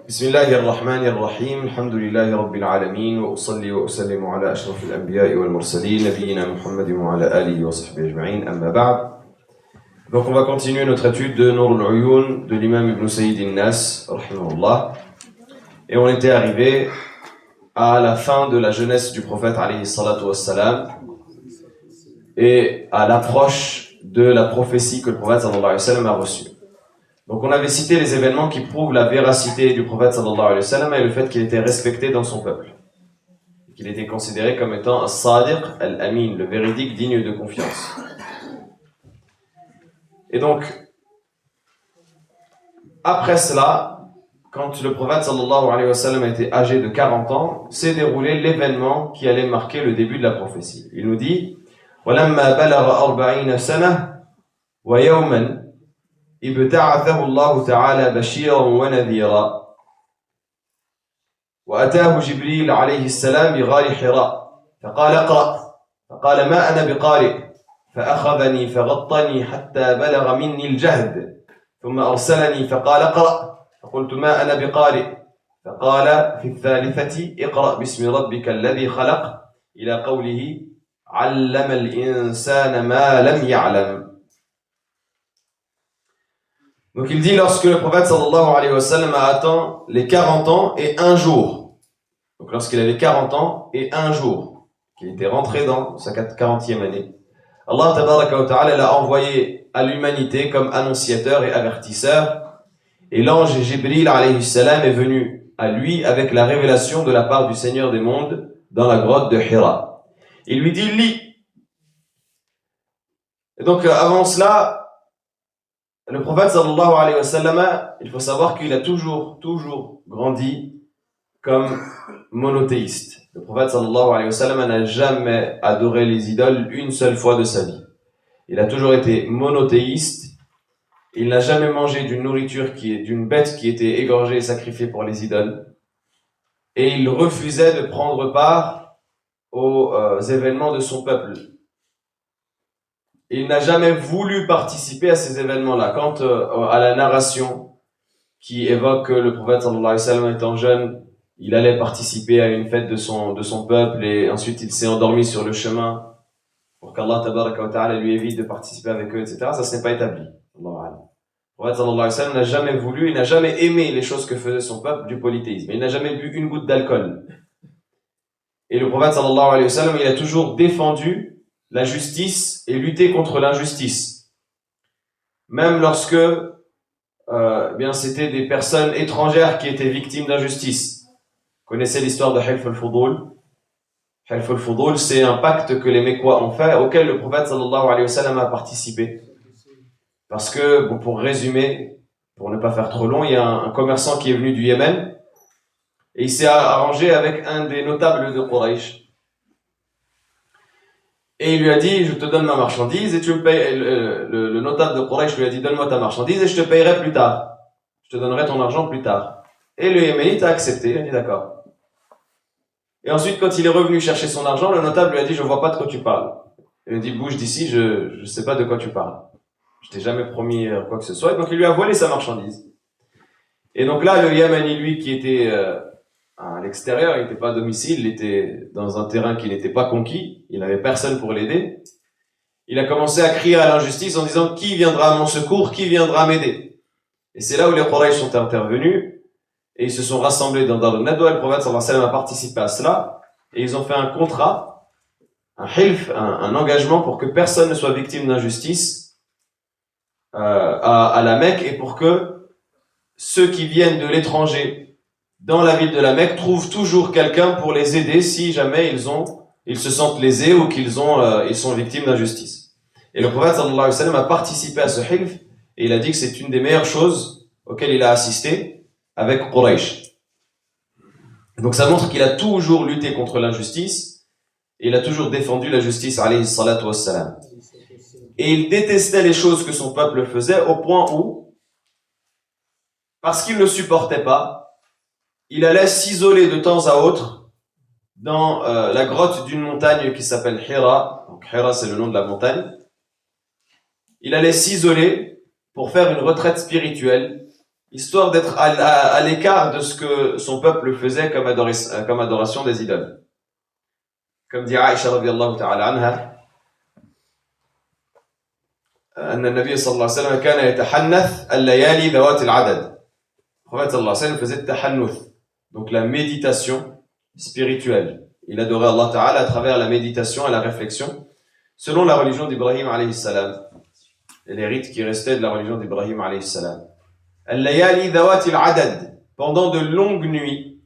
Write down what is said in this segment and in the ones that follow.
بسم الله الرحمن الرحيم الحمد لله رب العالمين وأصلي وأسلم على أشرف الأنبياء والمرسلين نبينا محمد وعلى آله وصحبه أجمعين أما بعد. Donc on va continuer notre étude de Nur al-Uyun de l'imam Ibn Sayyid al-Nas rahimahullah. Et on était arrivé à la fin de la jeunesse du prophète alayhi salatu wassalam et à l'approche de la prophétie que le prophète sallallahu alayhi wa sallam a reçue. Donc on avait cité les événements qui prouvent la véracité du prophète sallallahu alayhi wa sallam et le fait qu'il était respecté dans son peuple. Qu'il était considéré comme étant as-sadiq al-amin, le véridique digne de confiance. Et donc, après cela, quand le prophète sallallahu alayhi wa sallam était âgé de 40 ans, s'est déroulé l'événement qui allait marquer le début de la prophétie. Il nous dit وَلَمَّا بَلَغَ 40 سَنَةً وَيَوْمًا ابتعثه الله تعالى بشيرا ونذيرا وأتاه جبريل عليه السلام بغار حراء فقال اقرأ فقال ما أنا بقارئ فأخذني فغطني حتى بلغ مني الجهد ثم أرسلني فقال اقرأ فقلت ما أنا بقارئ فقال في الثالثة اقرأ باسم ربك الذي خلق إلى قوله علم الإنسان ما لم يعلم. Donc il dit lorsque le prophète sallallahu alayhi wa sallam a atteint les 40 ans et un jour, donc lorsqu'il avait 40 ans et un jour, qu'il était rentré dans sa 40e année, Allah tabaraka wa ta'ala l'a envoyé à l'humanité comme annonciateur et avertisseur, et l'ange Jibril alayhi salam est venu à lui avec la révélation de la part du Seigneur des mondes dans la grotte de Hira. Il lui dit lis. Et donc avant cela, le prophète sallallahu alayhi wa sallam, il faut savoir qu'il a toujours grandi comme monothéiste. Le prophète sallallahu alayhi wa sallam n'a jamais adoré les idoles une seule fois de sa vie. Il a toujours été monothéiste. Il n'a jamais mangé d'une nourriture d'une bête qui était égorgée et sacrifiée pour les idoles. Et il refusait de prendre part aux événements de son peuple. Il n'a jamais voulu participer à ces événements-là. Quant à la narration qui évoque que le prophète sallallahu alayhi wa sallam étant jeune, il allait participer à une fête de son peuple et ensuite il s'est endormi sur le chemin pour qu'Allah tabaraka wa ta'ala lui évite de participer avec eux, etc. Ça, ce n'est pas établi. Le prophète sallallahu alayhi wa sallam n'a jamais voulu, il n'a jamais aimé les choses que faisait son peuple du polythéisme. Il n'a jamais bu une goutte d'alcool. Et le prophète sallallahu alayhi wa sallam, il a toujours défendu la justice et lutter contre l'injustice. Même lorsque c'était des personnes étrangères qui étaient victimes d'injustice. Vous connaissez l'histoire de Hilf al-Fudul. Hilf al-Fudul, c'est un pacte que les Mécois ont fait, auquel le prophète sallallahu alayhi wa sallam a participé. Parce que, pour résumer, pour ne pas faire trop long, il y a un commerçant qui est venu du Yémen et il s'est arrangé avec un des notables de Quraysh. Et il lui a dit, je te donne ma marchandise et tu me payes. Le notable de Quraysh lui a dit, donne-moi ta marchandise et je te payerai plus tard. Je te donnerai ton argent plus tard. Et le Yéménite a accepté, il a dit d'accord. Et ensuite, quand il est revenu chercher son argent, le notable lui a dit, je vois pas de quoi tu parles. Il lui a dit, bouge d'ici, je sais pas de quoi tu parles. Je t'ai jamais promis quoi que ce soit. Et donc il lui a volé sa marchandise. Et donc là, le Yéménite, lui, qui était à l'extérieur, il n'était pas à domicile, il était dans un terrain qui n'était pas conquis, il n'avait personne pour l'aider. Il a commencé à crier à l'injustice en disant, qui viendra à mon secours, qui viendra m'aider? Et c'est là où les Quraysh sont intervenus, et ils se sont rassemblés dans Dar al-Nadwa, le prophète sallallahu alayhi wa sallam a participé à cela, et ils ont fait un contrat, un hilf, un engagement pour que personne ne soit victime d'injustice à la Mecque, et pour que ceux qui viennent de l'étranger dans la ville de la Mecque trouvent toujours quelqu'un pour les aider si jamais ils se sentent lésés ou ils sont victimes d'injustice. Et le prophète sallallahu alayhi wa sallam a participé à ce hilf et il a dit que c'est une des meilleures choses auxquelles il a assisté avec Quraysh. Donc ça montre qu'il a toujours lutté contre l'injustice et il a toujours défendu la justice alayhi salatu wassalam. Et il détestait les choses que son peuple faisait au point où, parce qu'il ne supportait pas, il allait s'isoler de temps à autre dans la grotte d'une montagne qui s'appelle Hira. Donc Hira, c'est le nom de la montagne. Il allait s'isoler pour faire une retraite spirituelle. histoire d'être à l'écart de ce que son peuple faisait comme adoration des idoles. Comme dit Aïcha radiyallahu ta'ala anha, أن النبي صلى الله عليه وسلم كان يتحنث الليالي ذوات العدد. Le prophète sallallahu alayhi wa sallam faisait tahannuth, donc la méditation spirituelle. Il adorait Allah Ta'ala à travers la méditation et la réflexion, selon la religion d'Ibrahim alayhi salam, et les rites qui restaient de la religion d'Ibrahim alayhi salam. Al-layali dhawati al-adad, pendant de longues nuits.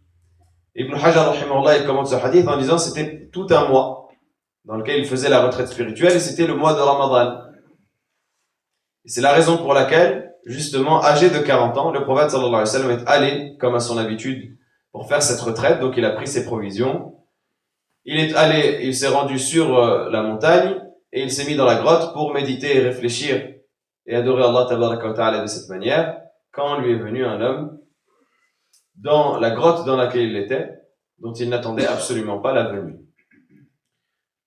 Ibn Hajar rahimahullah il commente ce hadith en disant c'était tout un mois dans lequel il faisait la retraite spirituelle et c'était le mois de Ramadan. Et c'est la raison pour laquelle, justement, âgé de 40 ans, le prophète sallallahu alayhi wa sallam est allé, comme à son habitude, pour faire cette retraite. Donc il a pris ses provisions. Il est allé, il s'est rendu sur la montagne et il s'est mis dans la grotte pour méditer et réfléchir et adorer Allah tabaraka wa ta'ala de cette manière. Quand lui est venu un homme dans la grotte dans laquelle il était, dont il n'attendait absolument pas la venue.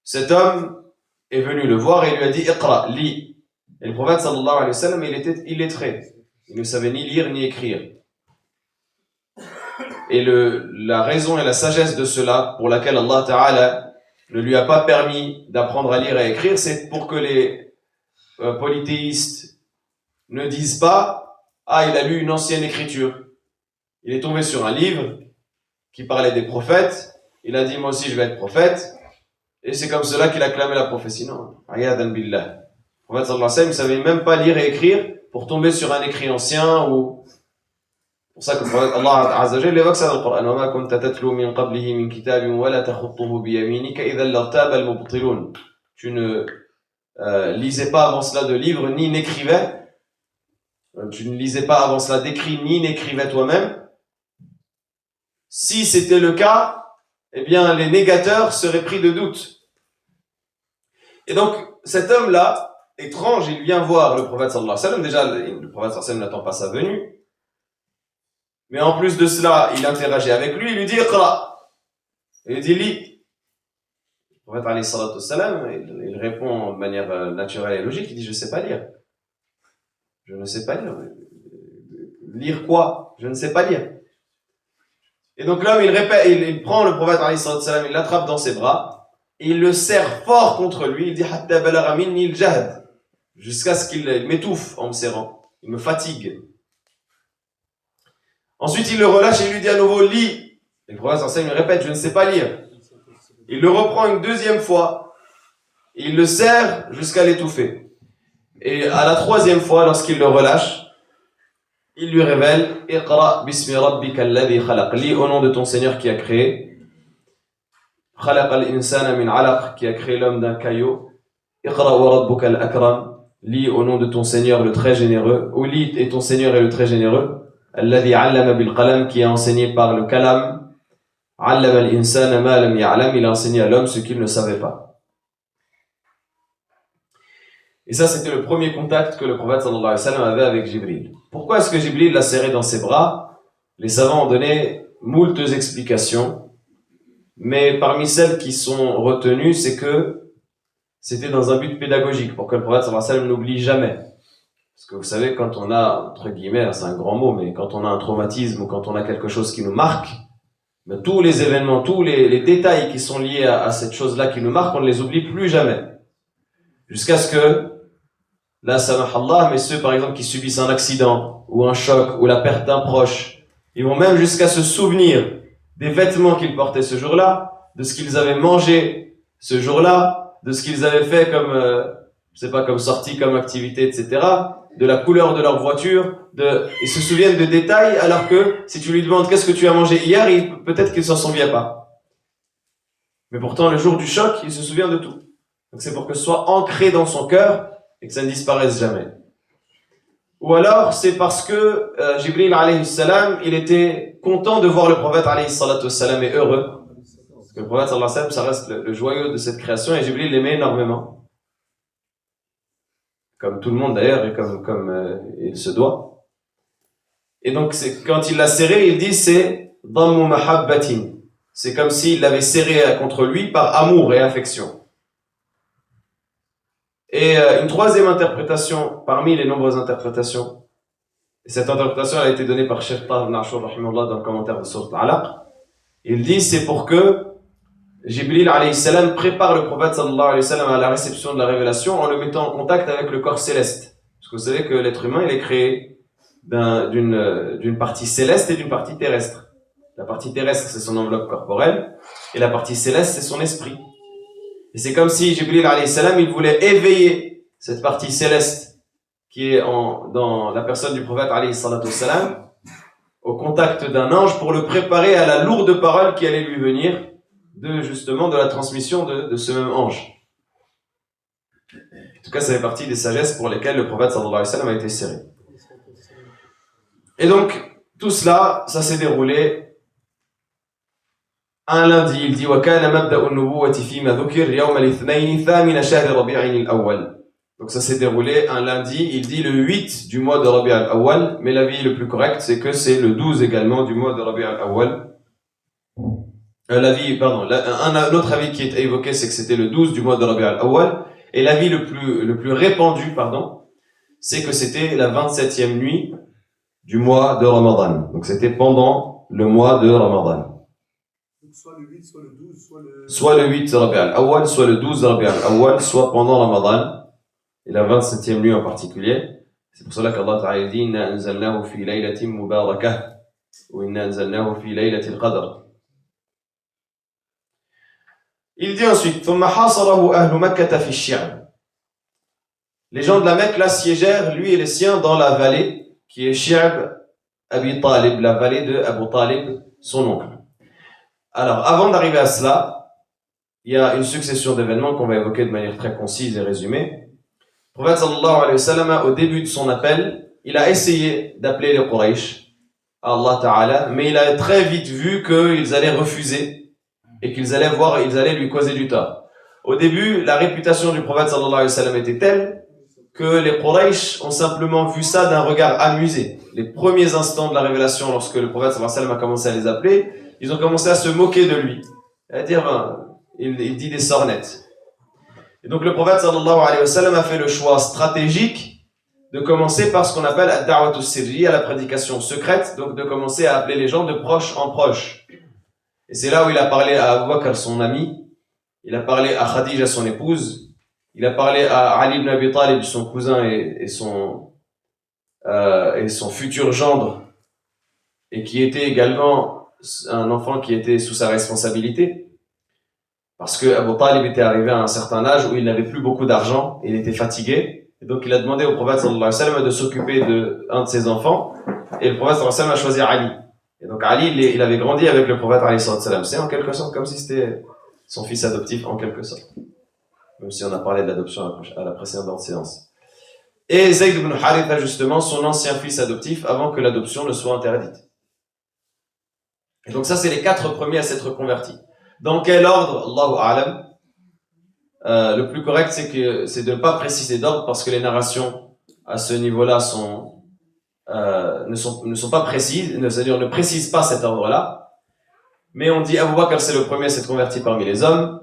Cet homme est venu le voir et lui a dit « Iqra, lis ». Et le prophète sallallahu alayhi wa sallam, il était illettré. Il ne savait ni lire ni écrire. Et la raison et la sagesse de cela, pour laquelle Allah Ta'ala ne lui a pas permis d'apprendre à lire et à écrire, c'est pour que les polythéistes ne disent pas « Ah, il a lu une ancienne écriture. Il est tombé sur un livre qui parlait des prophètes. Il a dit « Moi aussi, je vais être prophète. » Et c'est comme cela qu'il a clamé la prophétie. Non. Ayadan billah. Le prophète sallallahu alayhi wa sallam ne savait même pas lire et écrire pour tomber sur un écrit ancien ou... C'est pour ça que le prophète Allah Azza wa Jalla évoque ça dans le Coran. وَمَا كُنْتَ تَتْلُو مِنْ قَبْلِهِ مِنْ كِتَابٍ وَلَا تَخُطُّهُ بِيَمِينِكَ إِذًا لَارْتَابَ الْمُبْطِلُونَ. Tu ne lisais pas avant cela de livres ni n'écrivais. Tu ne lisais pas avant cela d'écrits ni n'écrivais toi-même. Si c'était le cas, eh bien les négateurs seraient pris de doute. Et donc cet homme-là, étrange, il vient voir le prophète sallallahu alayhi wa sallam. Déjà, le prophète sallallahu alayhi wa sallam n'attend pas sa venue. Mais en plus de cela, il interagit avec lui, il lui dit Iqra. Il dit lis. Le prophète alayhi salatu wassalam, il répond de manière naturelle et logique, il dit je ne sais pas lire. Je ne sais pas lire. Lire quoi? Je ne sais pas lire. Et donc l'homme, il répète, il prend le prophète alayhi salatu wassalam, il l'attrape dans ses bras, et il le serre fort contre lui, il dit hatta balagha minni al-jahd. Jusqu'à ce qu'il m'étouffe en me serrant. Il me fatigue. Ensuite, il le relâche et il lui dit à nouveau, lis. Et le prophète sallallahu alayhi wa sallam répète, je ne sais pas lire. Il le reprend une deuxième fois. Et il le serre jusqu'à l'étouffer. Et à la troisième fois, lorsqu'il le relâche, il lui révèle, Iqra bismi rabbika alladhi khalaq. Lis au nom de ton Seigneur qui a créé. Khalaq al-insana min alaq, qui a créé l'homme d'un caillot. Iqra wa rabbuka al-akram. Lis au nom de ton Seigneur le très généreux, ou lis et ton Seigneur est le très généreux, alladhi allama bil qalam, qui a enseigné par le kalam, allama al insana ma lam ya'lam, il a enseigné à l'homme ce qu'il ne savait pas. Et ça, c'était le premier contact que le prophète sallallahu alayhi wa sallam avait avec Jibril. Pourquoi est-ce que Jibril l'a serré dans ses bras? Les savants ont donné moultes explications, mais parmi celles qui sont retenues, c'est que c'était dans un but pédagogique, pour que le prophète sallallahu alayhi wa sallam n'oublie jamais. Parce que vous savez, quand on a, entre guillemets, c'est un grand mot, mais quand on a un traumatisme ou quand on a quelque chose qui nous marque, ben, tous les événements, tous les détails qui sont liés à cette chose-là qui nous marque, on ne les oublie plus jamais. Jusqu'à ce que, là, samahallah, mais ceux par exemple qui subissent un accident, ou un choc, ou la perte d'un proche, ils vont même jusqu'à se souvenir des vêtements qu'ils portaient ce jour-là, de ce qu'ils avaient mangé ce jour-là, de ce qu'ils avaient fait comme, je sais pas, comme sortie, comme activité, etc., de la couleur de leur voiture, ils se souviennent de détails, alors que si tu lui demandes qu'est-ce que tu as mangé hier, peut-être qu'il s'en souvient pas. Mais pourtant, le jour du choc, il se souvient de tout. Donc c'est pour que ce soit ancré dans son cœur et que ça ne disparaisse jamais. Ou alors, c'est parce que Jibril alayhi salam, il était content de voir le prophète alayhi salatu wassalam et heureux. Parce que le prophète sallallahu alayhi wa sallam, ça reste le joyau de cette création et Jibril l'aimait énormément. Comme tout le monde d'ailleurs et comme il se doit. Et donc quand il l'a serré, il dit c'est dammu mahabbatin. C'est comme s'il l'avait serré contre lui par amour et affection. Et une troisième interprétation, parmi les nombreuses interprétations Et cette interprétation elle a été donnée par Cheikh Taha ibn Ashur rahimahullah dans le commentaire de Sourate Al-Alaq. Il dit c'est pour que Jibril alayhi salam prépare le prophète sallallahu alayhi wa sallam à la réception de la révélation en le mettant en contact avec le corps céleste. Parce que vous savez que l'être humain il est créé d'une partie céleste et d'une partie terrestre. La partie terrestre c'est son enveloppe corporelle et la partie céleste c'est son esprit. Et c'est comme si Jibril alayhi salam il voulait éveiller cette partie céleste qui est dans la personne du prophète alayhi salatu wassalam au contact d'un ange pour le préparer à la lourde parole qui allait lui venir justement de la transmission de ce même ange. En tout cas, ça fait partie des sagesses pour lesquelles le prophète sallallahu alayhi wa sallam a été serré. Et donc, tout cela, ça s'est déroulé un lundi. Il dit وَكَانَ مَبْدَأُ النُّبُوَّةِ فِيمَا ذُكِرَ يَوْمَ الْإِثْنَيْنِ ثَامِنَ شَهْرِ رَبِيعٍ الْأَوَّلِ. Donc ça s'est déroulé un lundi, il dit le 8 du mois de Rabi' al-Awwal, mais l'avis le plus correct, c'est que c'est le 12 également du mois de Rabi' al-Awwal. Un autre avis qui est évoqué, c'est que c'était le 12 du mois de Rabi' al-Awwal, et l'avis le plus répandu, c'est que c'était la 27e nuit du mois de Ramadan. Donc c'était pendant le mois de Ramadan. Donc soit le 8, soit le 12, soit le 8 Rabi' al-Awwal, soit le 12 Rabi' al-Awwal, soit pendant Ramadan. Et la 27e nuit en particulier. C'est pour cela qu'Allah Ta'ala dit Inna anzalnahu fi laylatin mubarakah ou Inna anzalnahu fi laylatil qadr. Il dit ensuite ثم حاصره أهل مكة في الشعب. Les gens de la Mecque l'assiégèrent, lui et les siens, dans la vallée qui est Shi'ab Abi Talib, la vallée de Abu Talib, son oncle. Alors, avant d'arriver à cela, il y a une succession d'événements qu'on va évoquer de manière très concise et résumée. Le prophète sallallahu alayhi wa sallam, au début de son appel, il a essayé d'appeler les Quraysh à Allah Ta'ala, mais il a très vite vu qu'ils allaient refuser et qu'ils allaient lui causer du tort. Au début, la réputation du prophète sallallahu alayhi wa sallam était telle que les Quraysh ont simplement vu ça d'un regard amusé. Les premiers instants de la révélation, lorsque le prophète sallallahu alayhi wa sallam a commencé à les appeler, ils ont commencé à se moquer de lui. C'est-à-dire, il dit des sornettes. Et donc le prophète sallallahu alayhi wa sallam a fait le choix stratégique de commencer par ce qu'on appelle ad-da'watu sirriya, la prédication secrète, donc de commencer à appeler les gens de proche en proche. Et c'est là où il a parlé à Abu Bakr, son ami, il a parlé à Khadija, son épouse, il a parlé à Ali ibn Abi Talib, son cousin et son futur gendre, et qui était également un enfant qui était sous sa responsabilité. Parce que Abu Talib était arrivé à un certain âge où il n'avait plus beaucoup d'argent, et il était fatigué, et donc il a demandé au prophète sallallahu alayhi wa sallam de s'occuper d'un de ses enfants, et le prophète sallallahu alayhi wa sallam a choisi Ali. Et donc Ali, il avait grandi avec le prophète alayhi wa sallam. C'est en quelque sorte comme si c'était son fils adoptif, en quelque sorte. Même si on a parlé de l'adoption à la précédente séance. Et Zayd ibn Haritha, justement, son ancien fils adoptif, avant que l'adoption ne soit interdite. Et donc ça, c'est les 4 premiers à s'être convertis. Dans quel ordre, Allahu A'lam, le plus correct, c'est de ne pas préciser d'ordre parce que les narrations à ce niveau-là ne sont pas précises, c'est-à-dire ne précisent pas cet ordre-là. Mais on dit Abu Bakr c'est le premier à s'être converti parmi les hommes,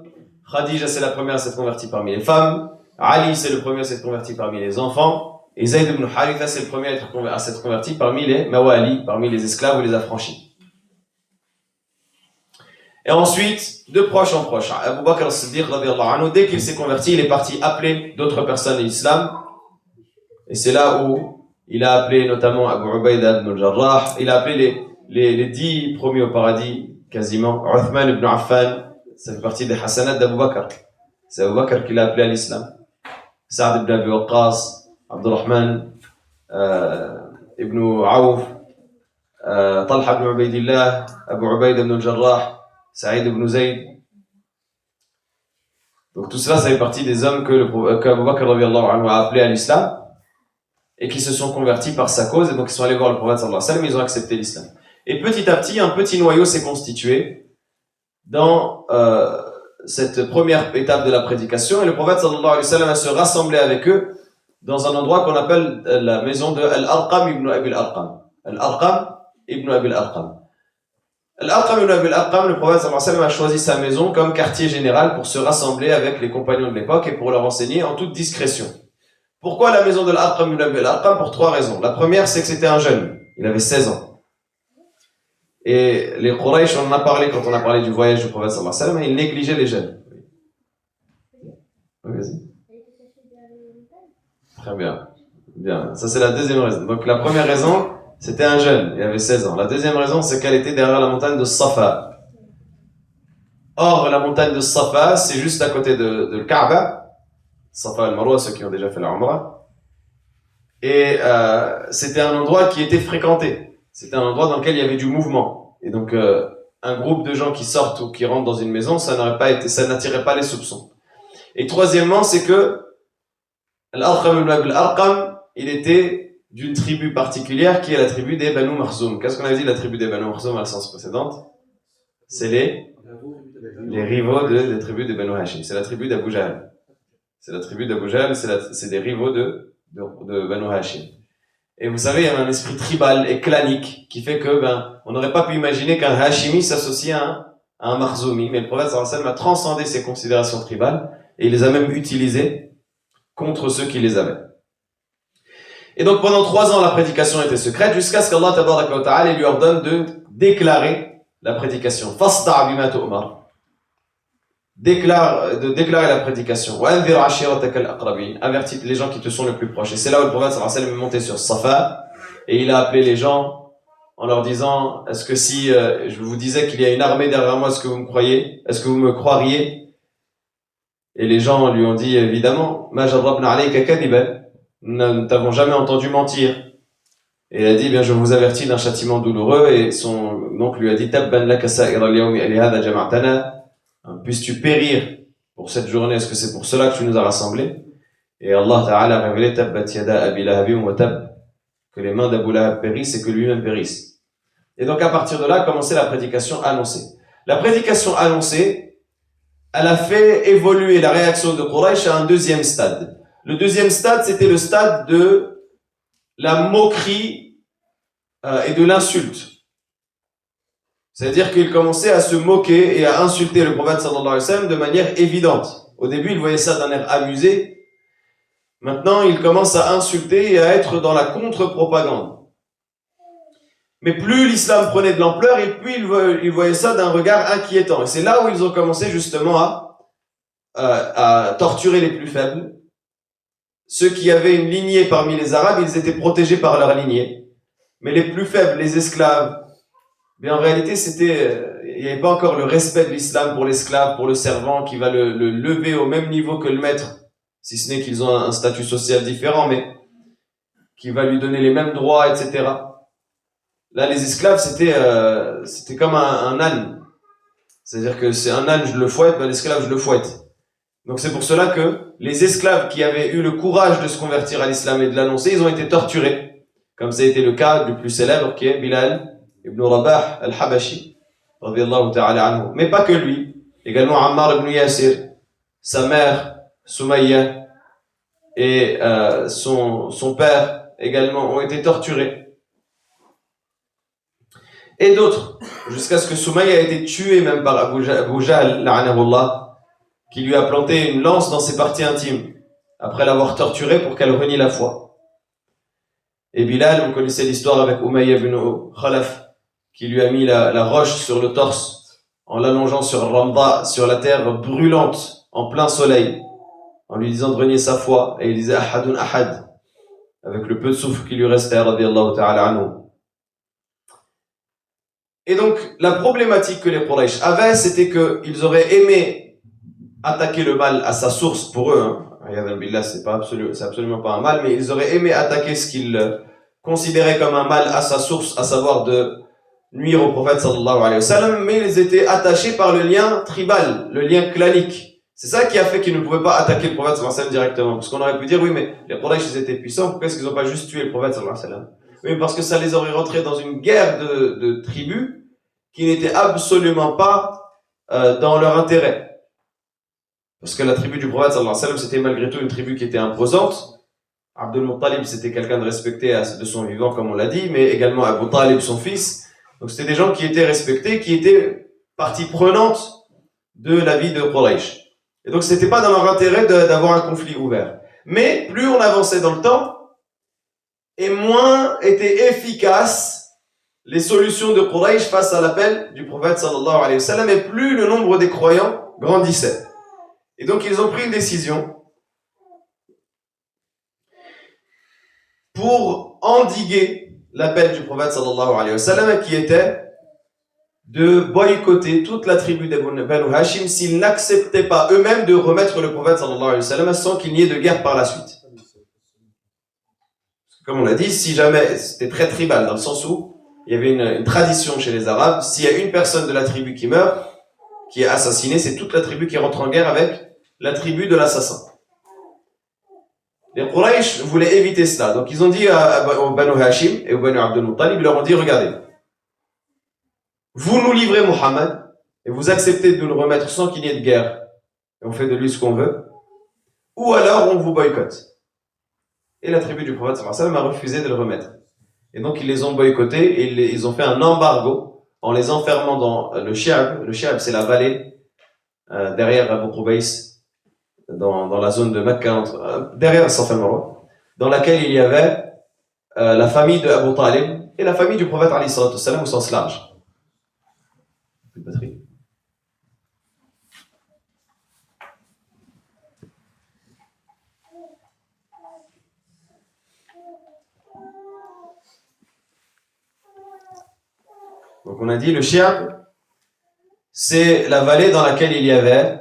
Khadija c'est la première à s'être convertie parmi les femmes, Ali c'est le premier à s'être converti parmi les enfants, et Zayd ibn Haritha c'est le premier à s'être converti parmi les mawali, parmi les esclaves ou les affranchis. Et ensuite, de proche en proche, Abu Bakr as-Siddiq, dès qu'il s'est converti, il est parti appeler d'autres personnes à l'islam. Et c'est là où il a appelé notamment Abu Ubaida ibn al-Jarrah, il a appelé les 10 premiers au paradis, quasiment. Uthman ibn Affan, ça fait partie des hasanats d'Abu Bakr. C'est Abu Bakr qui l'a appelé à l'islam. Sa'd ibn Abi Waqqas, Abdurrahman ibn Awf, Talha ibn Ubaidillah, Abu Ubaida ibn al-Jarrah, Saïd ibn Zayd. Donc tout cela, ça fait partie des hommes qu'Abu Bakr a appelé à l'islam et qui se sont convertis par sa cause, et donc ils sont allés voir le prophète sallallahu alayhi wa sallam, ils ont accepté l'islam. Et petit à petit, un petit noyau s'est constitué dans cette première étape de la prédication, et le prophète sallallahu alayhi wa sallam a se rassemblé avec eux dans un endroit qu'on appelle la maison de Al-Arqam ibn Abi al-Arqam. Al-Arqam ibn Abi al-Arqam. Al-Arqam ibn Abi al-Arqam, le prophète sallallahu alayhi wa sallam a choisi sa maison comme quartier général pour se rassembler avec les compagnons de l'époque et pour leur enseigner en toute discrétion. Pourquoi la maison de l'Arqam ibn Abi al-Arqam? Pour 3 raisons. La première, c'est que c'était un jeune. Il avait 16 ans. Et les Quraysh, on en a parlé quand on a parlé du voyage du prophète sallallahu alayhi wa sallam, ils négligeaient les jeunes. Oui, vas-y. Très bien. Bien. Ça, c'est la deuxième raison. Donc, la première raison, c'était un jeune. Il avait 16 ans. La deuxième raison, c'est qu'elle était derrière la montagne de Safa. Or, la montagne de Safa, c'est juste à côté de Kaaba. Safa al-Marwa, ceux qui ont déjà fait la Umrah. Et c'était un endroit qui était fréquenté. C'était un endroit dans lequel il y avait du mouvement. Et donc, un groupe de gens qui sortent ou qui rentrent dans une maison, ça n'attirait pas les soupçons. Et troisièmement, c'est que Al-Arqam ibn Abi al-Arqam, il était d'une tribu particulière qui est la tribu des Banu Makhzoum. Qu'est-ce qu'on avait dit de la tribu des Banu Makhzoum à la séance précédente? C'est les rivaux de la tribu des Banu Hashim. C'est la tribu d'Abu Jahl. C'est la tribu d'Abu Jahl, c'est des rivaux de Banu Hashim. Et vous savez, il y avait un esprit tribal et clanique qui fait que, on n'aurait pas pu imaginer qu'un Hashimi s'associe à un Makhzoumi. Mais le prophète sallallahu alayhi wa sallam a transcendé ces considérations tribales et il les a même utilisées contre ceux qui les avaient. Et donc pendant 3 ans, la prédication était secrète jusqu'à ce qu'Allah tabaraka wa ta'ala lui ordonne de déclarer la prédication. Fasda' bima tu'mar. De déclarer la prédication. Wa anzir 'ashiratak al-aqrabin. Avertis les gens qui te sont les plus proches. Et c'est là où le prophète sallallahu alayhi wa sallam est monté sur Safa et il a appelé les gens en leur disant: est-ce que si je vous disais qu'il y a une armée derrière moi, est-ce que vous me croyez? Est-ce que vous me croiriez? Et les gens lui ont dit évidemment: Ma jarrabna alayka kadiban. Nous ne t'avons jamais entendu mentir. Et il a dit: bien, je vous avertis d'un châtiment douloureux. Et son oncle lui a dit: Tabban laka sa'ira al-yawmi alihada jama'tana. Puisses-tu périr pour cette journée? Est-ce que c'est pour cela que tu nous as rassemblés? Et Allah Ta'ala a révélé: Tabbat yada abi lahabin wa tab. Que les mains d'Abu Lahab périssent et que lui-même périsse. Et donc à partir de là, a commencé la prédication annoncée. La prédication annoncée, elle a fait évoluer la réaction de Quraysh à un deuxième stade. Le deuxième stade, c'était le stade de la moquerie et de l'insulte. C'est-à-dire qu'il commençait à se moquer et à insulter le prophète sallallahu alayhi wa sallam de manière évidente. Au début, il voyait ça d'un air amusé. Maintenant, il commence à insulter et à être dans la contre-propagande. Mais plus l'islam prenait de l'ampleur, et plus il voyait ça d'un regard inquiétant. Et c'est là où ils ont commencé justement à torturer les plus faibles. Ceux qui avaient une lignée parmi les Arabes, ils étaient protégés par leur lignée. Mais les plus faibles, les esclaves, mais en réalité, il n'y avait pas encore le respect de l'islam pour l'esclave, pour le servant, qui va le lever au même niveau que le maître, si ce n'est qu'ils ont un statut social différent, mais qui va lui donner les mêmes droits, etc. Là, les esclaves, c'était comme un âne. C'est-à-dire que c'est un âne, je le fouette, l'esclave, je le fouette. Donc c'est pour cela que les esclaves qui avaient eu le courage de se convertir à l'islam et de l'annoncer, ils ont été torturés. Comme ça a été le cas du plus célèbre, qui est Bilal ibn Rabah al-Habashi, radiyallahu ta'ala anhu. Mais pas que lui. Également Ammar ibn Yasir, sa mère, Soumaïa, et son père également ont été torturés. Et d'autres, jusqu'à ce que Soumaïa ait été tué même par Abu Jahl, la'anahullah, qui lui a planté une lance dans ses parties intimes, après l'avoir torturé pour qu'elle renie la foi. Et Bilal, vous connaissez l'histoire avec Umayya ibn Khalaf, qui lui a mis la roche sur le torse, en l'allongeant sur Ramda, sur la terre brûlante, en plein soleil, en lui disant de renier sa foi, et il disait Ahadun Ahad, avec le peu de souffle qui lui restait, radiyallahu ta'ala anhu. Et donc, la problématique que les Quraysh avaient, c'était qu'ils auraient aimé attaquer le mal à sa source pour eux, c'est absolument pas un mal, mais ils auraient aimé attaquer ce qu'ils considéraient comme un mal à sa source, à savoir de nuire au prophète sallallahu alayhi wa sallam, mais ils étaient attachés par le lien tribal, le lien clanique. C'est ça qui a fait qu'ils ne pouvaient pas attaquer le prophète sallallahu alayhi wa sallam directement. Parce qu'on aurait pu dire, oui, mais les Quraysh, ils étaient puissants, pourquoi est-ce qu'ils n'ont pas juste tué le prophète sallallahu alayhi wa sallam? Oui, parce que ça les aurait rentrés dans une guerre de tribus qui n'était absolument pas dans leur intérêt. Parce que la tribu du prophète sallallahu alayhi wa sallam, c'était malgré tout une tribu qui était imposante. Abdul Muttalib, c'était quelqu'un de respecté de son vivant, comme on l'a dit, mais également Abu Talib, son fils. Donc c'était des gens qui étaient respectés, qui étaient partie prenante de la vie de Quraysh. Et donc c'était pas dans leur intérêt d'avoir un conflit ouvert. Mais plus on avançait dans le temps, et moins étaient efficaces les solutions de Quraysh face à l'appel du prophète sallallahu alayhi wa sallam, et plus le nombre des croyants grandissait. Et donc ils ont pris une décision pour endiguer l'appel du prophète sallallahu alayhi wa sallam, qui était de boycotter toute la tribu des Banu Hashim s'ils n'acceptaient pas eux-mêmes de remettre le prophète sallallahu alayhi wa sallam sans qu'il n'y ait de guerre par la suite. Comme on l'a dit, si jamais, c'était très tribal dans le sens où il y avait une tradition chez les Arabes, s'il y a une personne de la tribu qui meurt, qui est assassinée, c'est toute la tribu qui rentre en guerre avec la tribu de l'assassin. Les Quraysh voulaient éviter cela, donc ils ont dit aux Banu Hashim et aux Banu Abdul Muttalib, ils leur ont dit, regardez, vous nous livrez Muhammad, et vous acceptez de nous le remettre sans qu'il y ait de guerre, et on fait de lui ce qu'on veut, ou alors on vous boycotte. Et la tribu du prophète sallallahu alayhi wa sallam a refusé de le remettre. Et donc ils les ont boycottés, et ils ont fait un embargo, en les enfermant dans le Shi'ab. Le Shi'ab, c'est la vallée derrière Abu Qubays, dans la zone de Mecca, derrière Safa al-Marwa, dans laquelle il y avait la famille de Abu Talib et la famille du prophète alayhi salatu wassalam au sens large. Plus de batterie. Donc on a dit le Shi'ab, c'est la vallée dans laquelle il y avait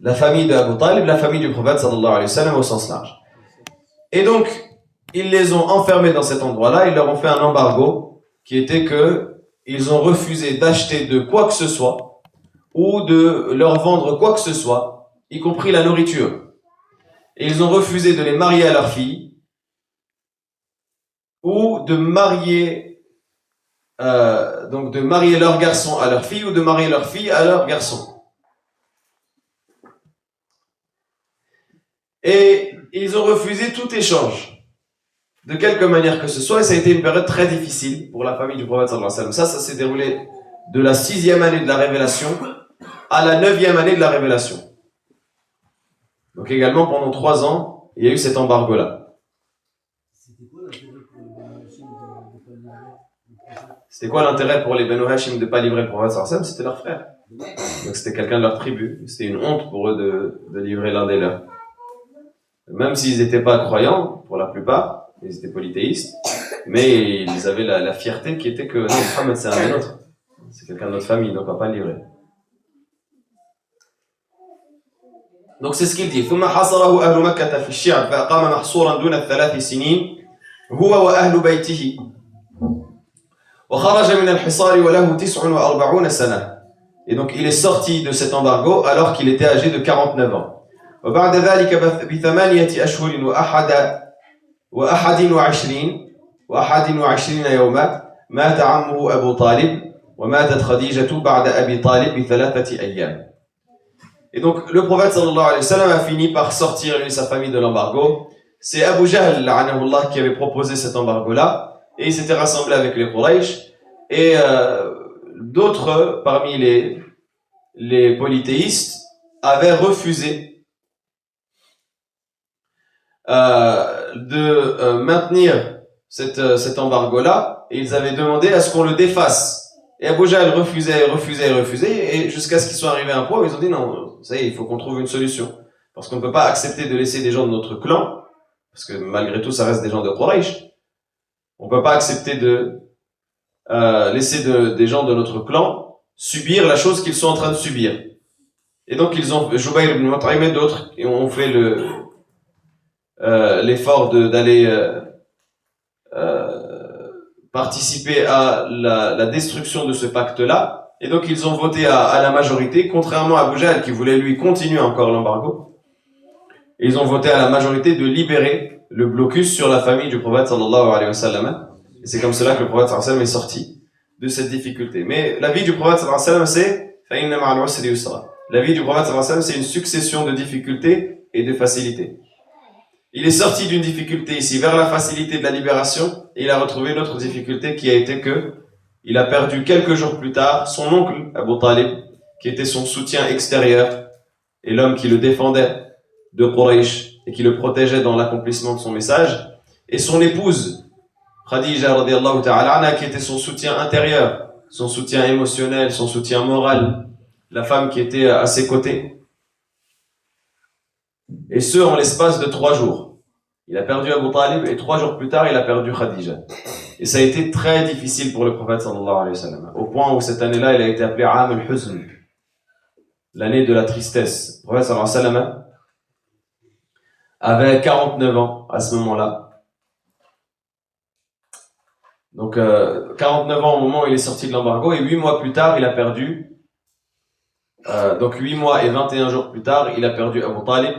la famille de Abu Talib, la famille du prophète sallallahu alayhi wa sallam au sens large. Et donc, ils les ont enfermés dans cet endroit-là, ils leur ont fait un embargo qui était que ils ont refusé d'acheter de quoi que ce soit ou de leur vendre quoi que ce soit, y compris la nourriture. Et ils ont refusé de les marier à leurs filles ou de marier donc de marier leurs garçons à leurs filles ou de marier leurs filles à leurs garçons. Et ils ont refusé tout échange, de quelque manière que ce soit, et ça a été une période très difficile pour la famille du prophète sallallahu alayhi wa sallam. Ça s'est déroulé de la 6e année de la révélation à la 9e année de la révélation. Donc également, pendant 3 ans, il y a eu cet embargo-là. C'était quoi l'intérêt pour les Banu Hashim de ne pas livrer le prophète sallallahu alayhi wa sallam? C'était leur frère. Donc c'était quelqu'un de leur tribu. C'était une honte pour eux de livrer l'un des leurs. Même s'ils n'étaient pas croyants, pour la plupart, ils étaient polythéistes, mais ils avaient la fierté qui était que non, Mohammed c'est un des nôtres, c'est quelqu'un de notre famille, donc on ne va pas le livrer. Donc c'est ce qu'il dit. ثم حاصره أهل مكة في الشعب فأقام محصورا دون 3 سنين هو وأهل بيته وخرج من الحصار وله 49 سنة. Et donc il est sorti de cet embargo alors qu'il était âgé de 49 ans. وبعد ذلك ب8 أشهر و21 يوما مات عمه أبو طالب وماتت خديجة بعد أبي طالب ب3 أيام. Et donc le prophète sallallahu alayhi wa sallam a fini par sortir lui et sa famille de l'embargo. C'est Abu Jahl la'anahullah qui avait proposé cet embargo-là, et il s'était rassemblé avec les Quraysh, et d'autres parmi les polythéistes avaient refusé de maintenir cet embargo-là, et ils avaient demandé à ce qu'on le défasse. Et Abu Jahl refusait, et jusqu'à ce qu'ils soient arrivés à un point où ils ont dit non, ça y est, il faut qu'on trouve une solution. Parce qu'on ne peut pas accepter de laisser des gens de notre clan, parce que malgré tout ça reste des gens de Quraysh, on ne peut pas accepter de laisser des gens de notre clan subir la chose qu'ils sont en train de subir. Et donc Jubayr ibn Mut'im et d'autres ont fait l'effort d'aller participer à la destruction de ce pacte-là, et donc ils ont voté à la majorité, contrairement à Abu Jahl qui voulait lui continuer encore l'embargo. Ils ont voté à la majorité de libérer le blocus sur la famille du prophète sallallahu alayhi wa sallam, et c'est comme cela que le prophète sallallahu alayhi wa sallam est sorti de cette difficulté. Mais la vie du prophète sallallahu alayhi wa sallam, c'est فَإِنَّ مَعَ الْعُسْرِ يُسْرًا. La vie du prophète sallallahu alayhi wa sallam, c'est une succession de difficultés et de facilités. Il est sorti d'une difficulté ici vers la facilité de la libération, et il a retrouvé une autre difficulté qui a été que il a perdu quelques jours plus tard son oncle Abu Talib, qui était son soutien extérieur et l'homme qui le défendait de Quraysh et qui le protégeait dans l'accomplissement de son message, et son épouse, Khadija radiallahu ta'ala anha, qui était son soutien intérieur, son soutien émotionnel, son soutien moral, la femme qui était à ses côtés. Et ce, en l'espace de 3 jours. Il a perdu Abu Talib et 3 jours plus tard, il a perdu Khadija. Et ça a été très difficile pour le prophète sallallahu alayhi wa sallam. Au point où cette année-là, il a été appelé Am al-Huzn, l'année de la tristesse. Le prophète sallallahu alayhi wa sallam avait 49 ans à ce moment-là. Donc 49 ans au moment où il est sorti de l'embargo, et 8 mois plus tard, il a perdu, donc 8 mois et 21 jours plus tard, il a perdu Abu Talib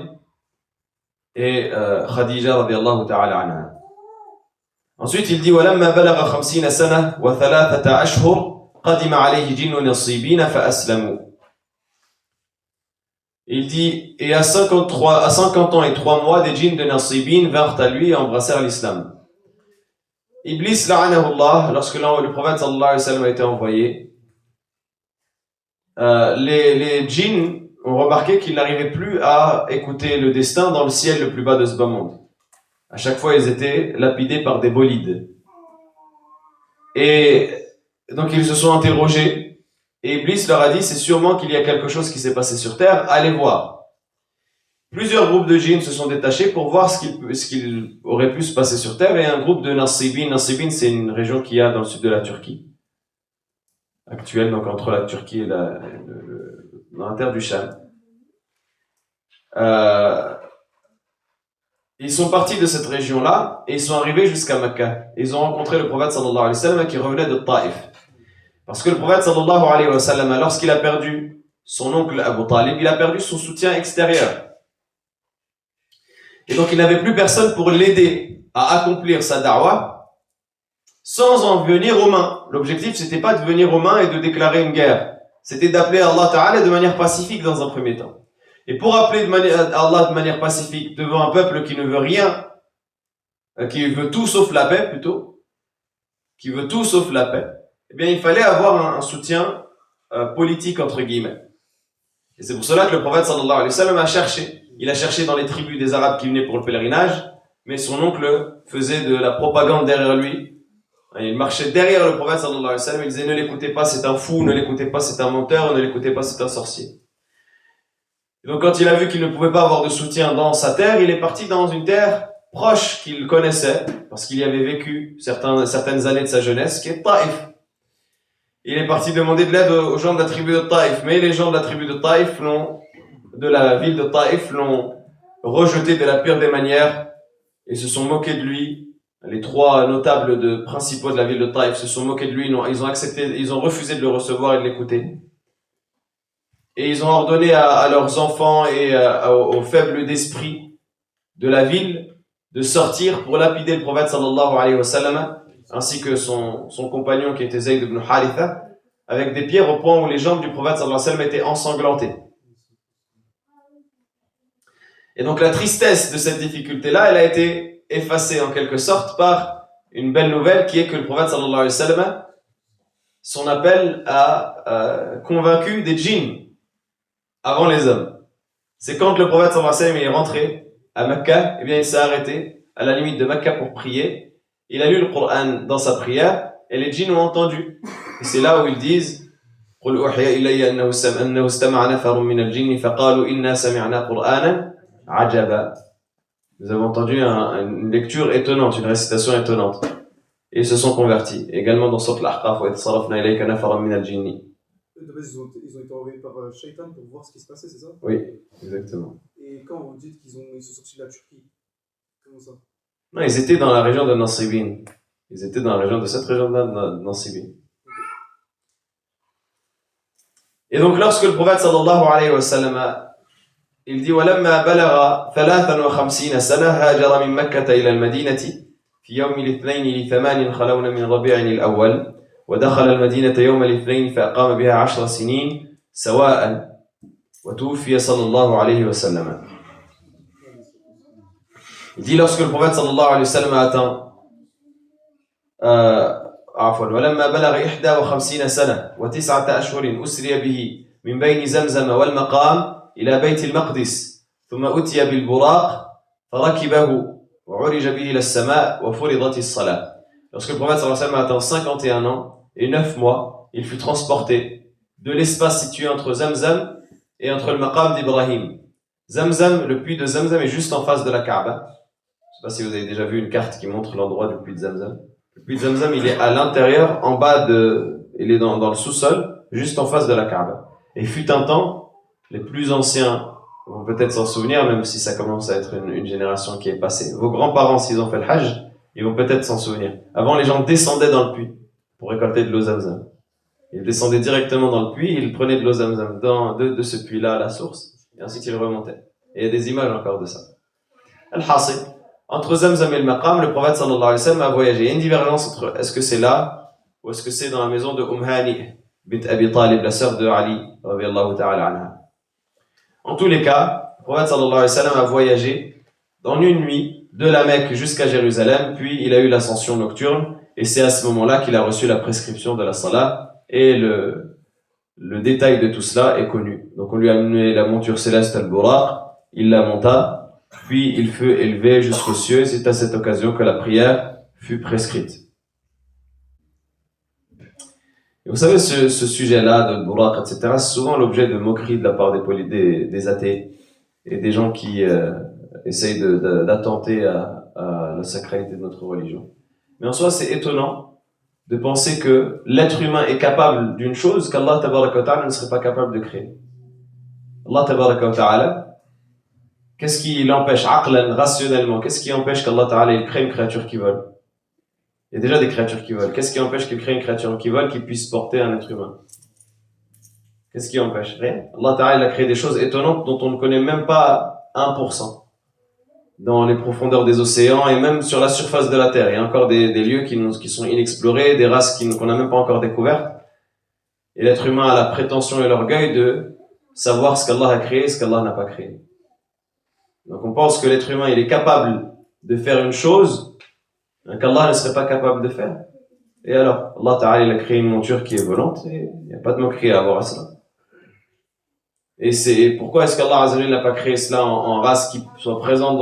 et Khadija radiallahu ta'ala anha. Ensuite, il dit وَلَمَّا بَلَغَ 50 سَنَةً و3 أشهر قَدِمَ عَلَيْهِ جِنُّ نَصِيبِينَ فَأَسْلَمُوا. Il dit, et à 50 ans et 3 mois, des djinns de Nasibin vinrent à lui et embrassèrent l'islam. Iblis, la'anahullah, lorsque le prophète sallallahu alayhi wa sallam a été envoyé, les djinns ont remarqué qu'ils n'arrivaient plus à écouter le destin dans le ciel le plus bas de ce bas monde. À chaque fois, ils étaient lapidés par des bolides. Et donc, ils se sont interrogés. Et Iblis leur a dit, c'est sûrement qu'il y a quelque chose qui s'est passé sur terre, allez voir. Plusieurs groupes de djinns se sont détachés pour voir ce qu'il aurait pu se passer sur terre, et un groupe de Nasibin. Nasibin, c'est une région qu'il y a dans le sud de la Turquie, actuelle, donc entre la Turquie et dans la terre du Cham. Ils sont partis de cette région-là, et ils sont arrivés jusqu'à Mecca. Ils ont rencontré le prophète sallallahu alayhi wa sallam qui revenait de Taïf. Parce que le prophète sallallahu alayhi wa sallam, lorsqu'il a perdu son oncle Abu Talib, il a perdu son soutien extérieur. Et donc il n'avait plus personne pour l'aider à accomplir sa da'wah sans en venir aux mains. L'objectif, c'était pas de venir aux mains et de déclarer une guerre. C'était d'appeler Allah Ta'ala de manière pacifique dans un premier temps. Et pour appeler Allah de manière pacifique devant un peuple qui ne veut rien, qui veut tout sauf la paix plutôt, qui veut tout sauf la paix, eh bien il fallait avoir un soutien politique entre guillemets. Et c'est pour cela que le prophète sallallahu alayhi wa sallam a cherché. Il a cherché dans les tribus des Arabes qui venaient pour le pèlerinage, mais son oncle faisait de la propagande derrière lui. Il marchait derrière le prophète sallallahu alayhi wa sallam, il disait ne l'écoutez pas, c'est un fou, ne l'écoutez pas, c'est un menteur, ne l'écoutez pas, c'est un sorcier. Et donc quand il a vu qu'il ne pouvait pas avoir de soutien dans sa terre, il est parti dans une terre proche qu'il connaissait, parce qu'il y avait vécu certaines années de sa jeunesse, qui est Taïf. Il est parti demander de l'aide aux gens de la tribu de Taïf, mais les gens de la tribu de Taïf de la ville de Taïf l'ont rejeté de la pire des manières et se sont moqués de lui. Les 3 notables principaux de la ville de Taïf se sont moqués de lui, ils ont refusé de le recevoir et de l'écouter. Et ils ont ordonné à leurs enfants et aux faibles d'esprit de la ville de sortir pour lapider le prophète sallallahu alayhi wa sallam, ainsi que son compagnon qui était Zayd ibn Haritha, avec des pierres au point où les jambes du prophète sallallahu alayhi wa sallam étaient ensanglantées. Et donc la tristesse de cette difficulté-là, elle a été effacée en quelque sorte par une belle nouvelle qui est que le prophète sallallahu alayhi wa sallam, son appel a convaincu des djinns avant les hommes. C'est quand le prophète sallallahu alayhi wa sallam est rentré à Mecca, eh bien il s'est arrêté à la limite de Mecca pour prier. Il a lu le Coran dans sa prière et les djinns ont entendu. Et c'est là où ils disent قُلْ أُوحِيَ إِلَيَّ أَنَّهُ اسْتَمَعَ نَفَرٌ مِنَ الْجِنِّ فَقَالُوا إِنَّا سَمِعْنَا قُرْآنًا عَجَبًا. Nous avons entendu une lecture étonnante, une récitation étonnante. Et ils se sont convertis. Également dans Sourate Al-Ahqaf, وَإِذْ صَرَفْنَا إِلَيْكَ نَفَرًا مِنَ الْجِنِّ. Ils ont été envoyés par Shaitan pour voir ce qui se passait, c'est ça? Oui, exactement. Et quand vous dites qu'ils sont sortis de la Turquie, comment ça? Non, ils étaient dans la région de Nasibin. Ils étaient dans la région de cette région de Nasibin. Et donc lorsque le prophète sallallahu alayhi wa sallam il dit ولما بلغ 53 سنة هاجر من مكة إلى المدينة في يوم الاثنين ل8 خلون من ربيع الأول ودخل المدينة يوم الاثنين فأقام بها 10 سنين سواء وتوفي صلى الله عليه وسلم. Il dit lorsque le prophète sallallahu alayhi wa sallam a atteint عفوا ولما بلغ 51 سنة و9 أشهر أسري به من بين زمزم والمقام إلى بيت المقدس ثم أتي بالبراق فركبه وعرج به إلى السماء وفرضت الصلاة. Lorsque le prophète sallallahu alayhi wa sallam a atteint 51 ans et 9 mois, il fut transporté de l'espace situé entre Zamzam et entre le maqam d'Ibrahim. Zamzam, le puits de Zamzam est juste en face de la Kaaba. Je ne sais pas si vous avez déjà vu une carte qui montre l'endroit du puits de Zamzam. Le puits de Zamzam, il est à l'intérieur, en bas il est dans le sous-sol, juste en face de la Kaaba. Et fut un temps, les plus anciens vont peut-être s'en souvenir, même si ça commence à être une génération qui est passée. Vos grands-parents, s'ils ont fait le Hajj, ils vont peut-être s'en souvenir. Avant, les gens descendaient dans le puits pour récolter de l'eau Zamzam. Ils descendaient directement dans le puits, ils prenaient de l'eau Zamzam de ce puits-là à la source, et ensuite ils remontaient. Et il y a des images encore de ça. Al-Hasib, entre Zamzam et le Maqam, le prophète sallallahu alayhi wa sallam a voyagé. Il y a une divergence entre est-ce que c'est là ou est-ce que c'est dans la maison de Hani bint Abi Talib, la sœur de Ali, radiyallahu ta'ala anha. En tous les cas, le prophète sallallahu alayhi wa sallam a voyagé dans une nuit de la Mecque jusqu'à Jérusalem, puis il a eu l'ascension nocturne, et c'est à ce moment-là qu'il a reçu la prescription de la salat, et le détail de tout cela est connu. Donc on lui a amené la monture céleste al-Buraq, il la monta, puis il fut élevé jusqu'aux cieux, et c'est à cette occasion que la prière fut prescrite. Et vous savez, ce sujet-là de Buraq, etc., c'est souvent l'objet de moqueries de la part des athées, et des gens qui essayent d'attenter à la sacralité de notre religion. Mais en soi, c'est étonnant de penser que l'être humain est capable d'une chose qu'Allah tabaraka wa ta'ala ne serait pas capable de créer. Allah tabaraka wa ta'ala, qu'est-ce qui l'empêche, aqlan, rationnellement, qu'est-ce qui empêche qu'Allah ta'ala il crée une créature qui vole? Il y a déjà des créatures qui volent. Qu'est-ce qui empêche qu'il crée une créature qui vole qui puisse porter un être humain? Qu'est-ce qui empêche? Rien. Allah ta'ala a créé des choses étonnantes dont on ne connaît même pas 1%. Dans les profondeurs des océans et même sur la surface de la Terre. Il y a encore des lieux qui sont inexplorés, des races qu'on n'a même pas encore découvertes. Et l'être humain a la prétention et l'orgueil de savoir ce qu'Allah a créé et ce qu'Allah n'a pas créé. Donc on pense que l'être humain il est capable de faire une chose qu'Allah ne serait pas capable de faire. Et alors, Allah Ta'ala il a créé une monture qui est volante et il n'y a pas de moquerie à avoir à cela. Et c'est pourquoi est-ce qu'Allah Azzawajal n'a pas créé cela en race qui soit présente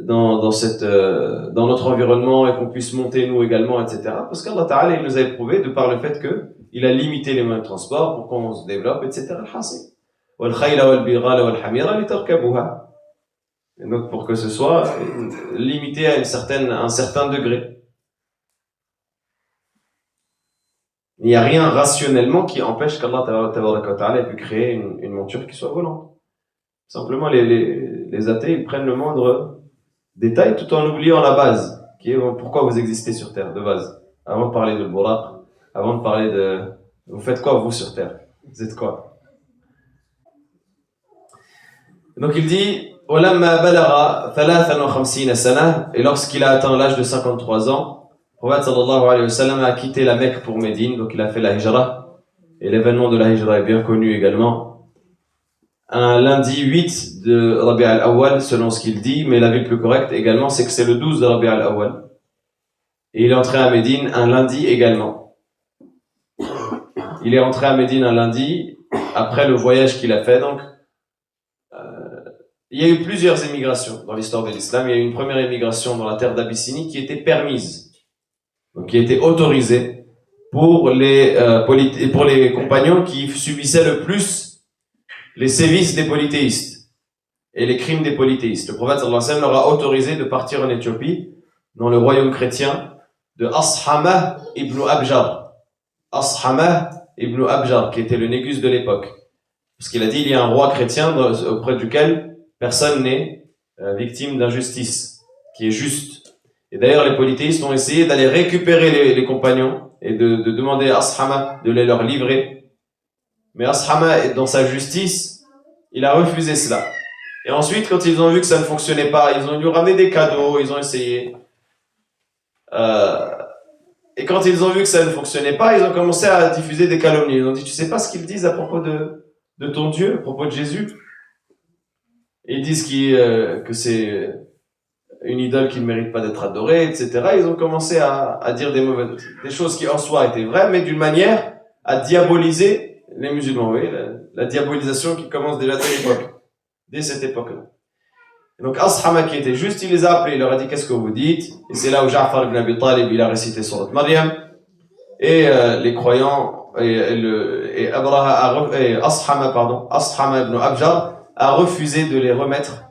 dans notre environnement et qu'on puisse monter nous également, etc. Parce qu'Allah Ta'ala il nous a éprouvé de par le fait que il a limité les moyens de transport pour qu'on se développe, etc. Et donc pour que ce soit limité à un certain degré. Il n'y a rien rationnellement qui empêche qu'Allah ait pu créer une monture qui soit volante. Simplement, les athées, ils prennent le moindre détail tout en oubliant la base, qui est pourquoi vous existez sur Terre, de base. Avant de parler de Buraq, avant de parler de... Vous faites quoi, vous, sur Terre? Vous êtes quoi? Donc il dit, وَلَمَّا بَلَغَ 53 سَنَةً, et lorsqu'il a atteint l'âge de 53 ans, le prophète sallallahu alayhi wa sallam a quitté la Mecque pour Médine, donc il a fait la hijra, et l'événement de la hijra est bien connu également. Un lundi 8 de Rabi' al-Awwal, selon ce qu'il dit, mais l'avis le plus correct également, c'est que c'est le 12 de Rabi' al-Awwal. Et il est entré à Médine un lundi également. Il est entré à Médine un lundi, après le voyage qu'il a fait, donc. Il y a eu plusieurs émigrations dans l'histoire de l'islam. Il y a eu une première émigration dans la terre d'Abyssinie qui était permise. Donc qui était autorisée pour les compagnons qui subissaient le plus les sévices des polythéistes et les crimes des polythéistes. Le prophète sallallahu alayhi wa sallam leur a autorisé de partir en Éthiopie, dans le royaume chrétien de Ashama ibn Abjar. Ashama ibn Abjar, qui était le négus de l'époque. Parce qu'il a dit, il y a un roi chrétien auprès duquel personne n'est victime d'injustice, qui est juste. Et d'ailleurs, les polythéistes ont essayé d'aller récupérer les compagnons et de demander à Ashama de les leur livrer. Mais Ashama, dans sa justice, il a refusé cela. Et ensuite, quand ils ont vu que ça ne fonctionnait pas, ils ont dû ramener des cadeaux, ils ont essayé. Et quand ils ont vu que ça ne fonctionnait pas, ils ont commencé à diffuser des calomnies. Ils ont dit, tu sais pas ce qu'ils disent à propos de ton Dieu, à propos de Jésus? Et ils disent que c'est une idole qui ne mérite pas d'être adorée, etc. Ils ont commencé à dire des choses qui en soi étaient vraies, mais d'une manière à diaboliser les musulmans. Vous voyez, la diabolisation qui commence déjà dès cette époque-là. Et donc Ashama qui était juste, il les a appelés, il leur a dit qu'est-ce que vous dites? Et c'est là où Ja'far ibn Abi Talib, il a récité Surat Maryam. Et les croyants, et Ashama ibn Abjar a refusé de les remettre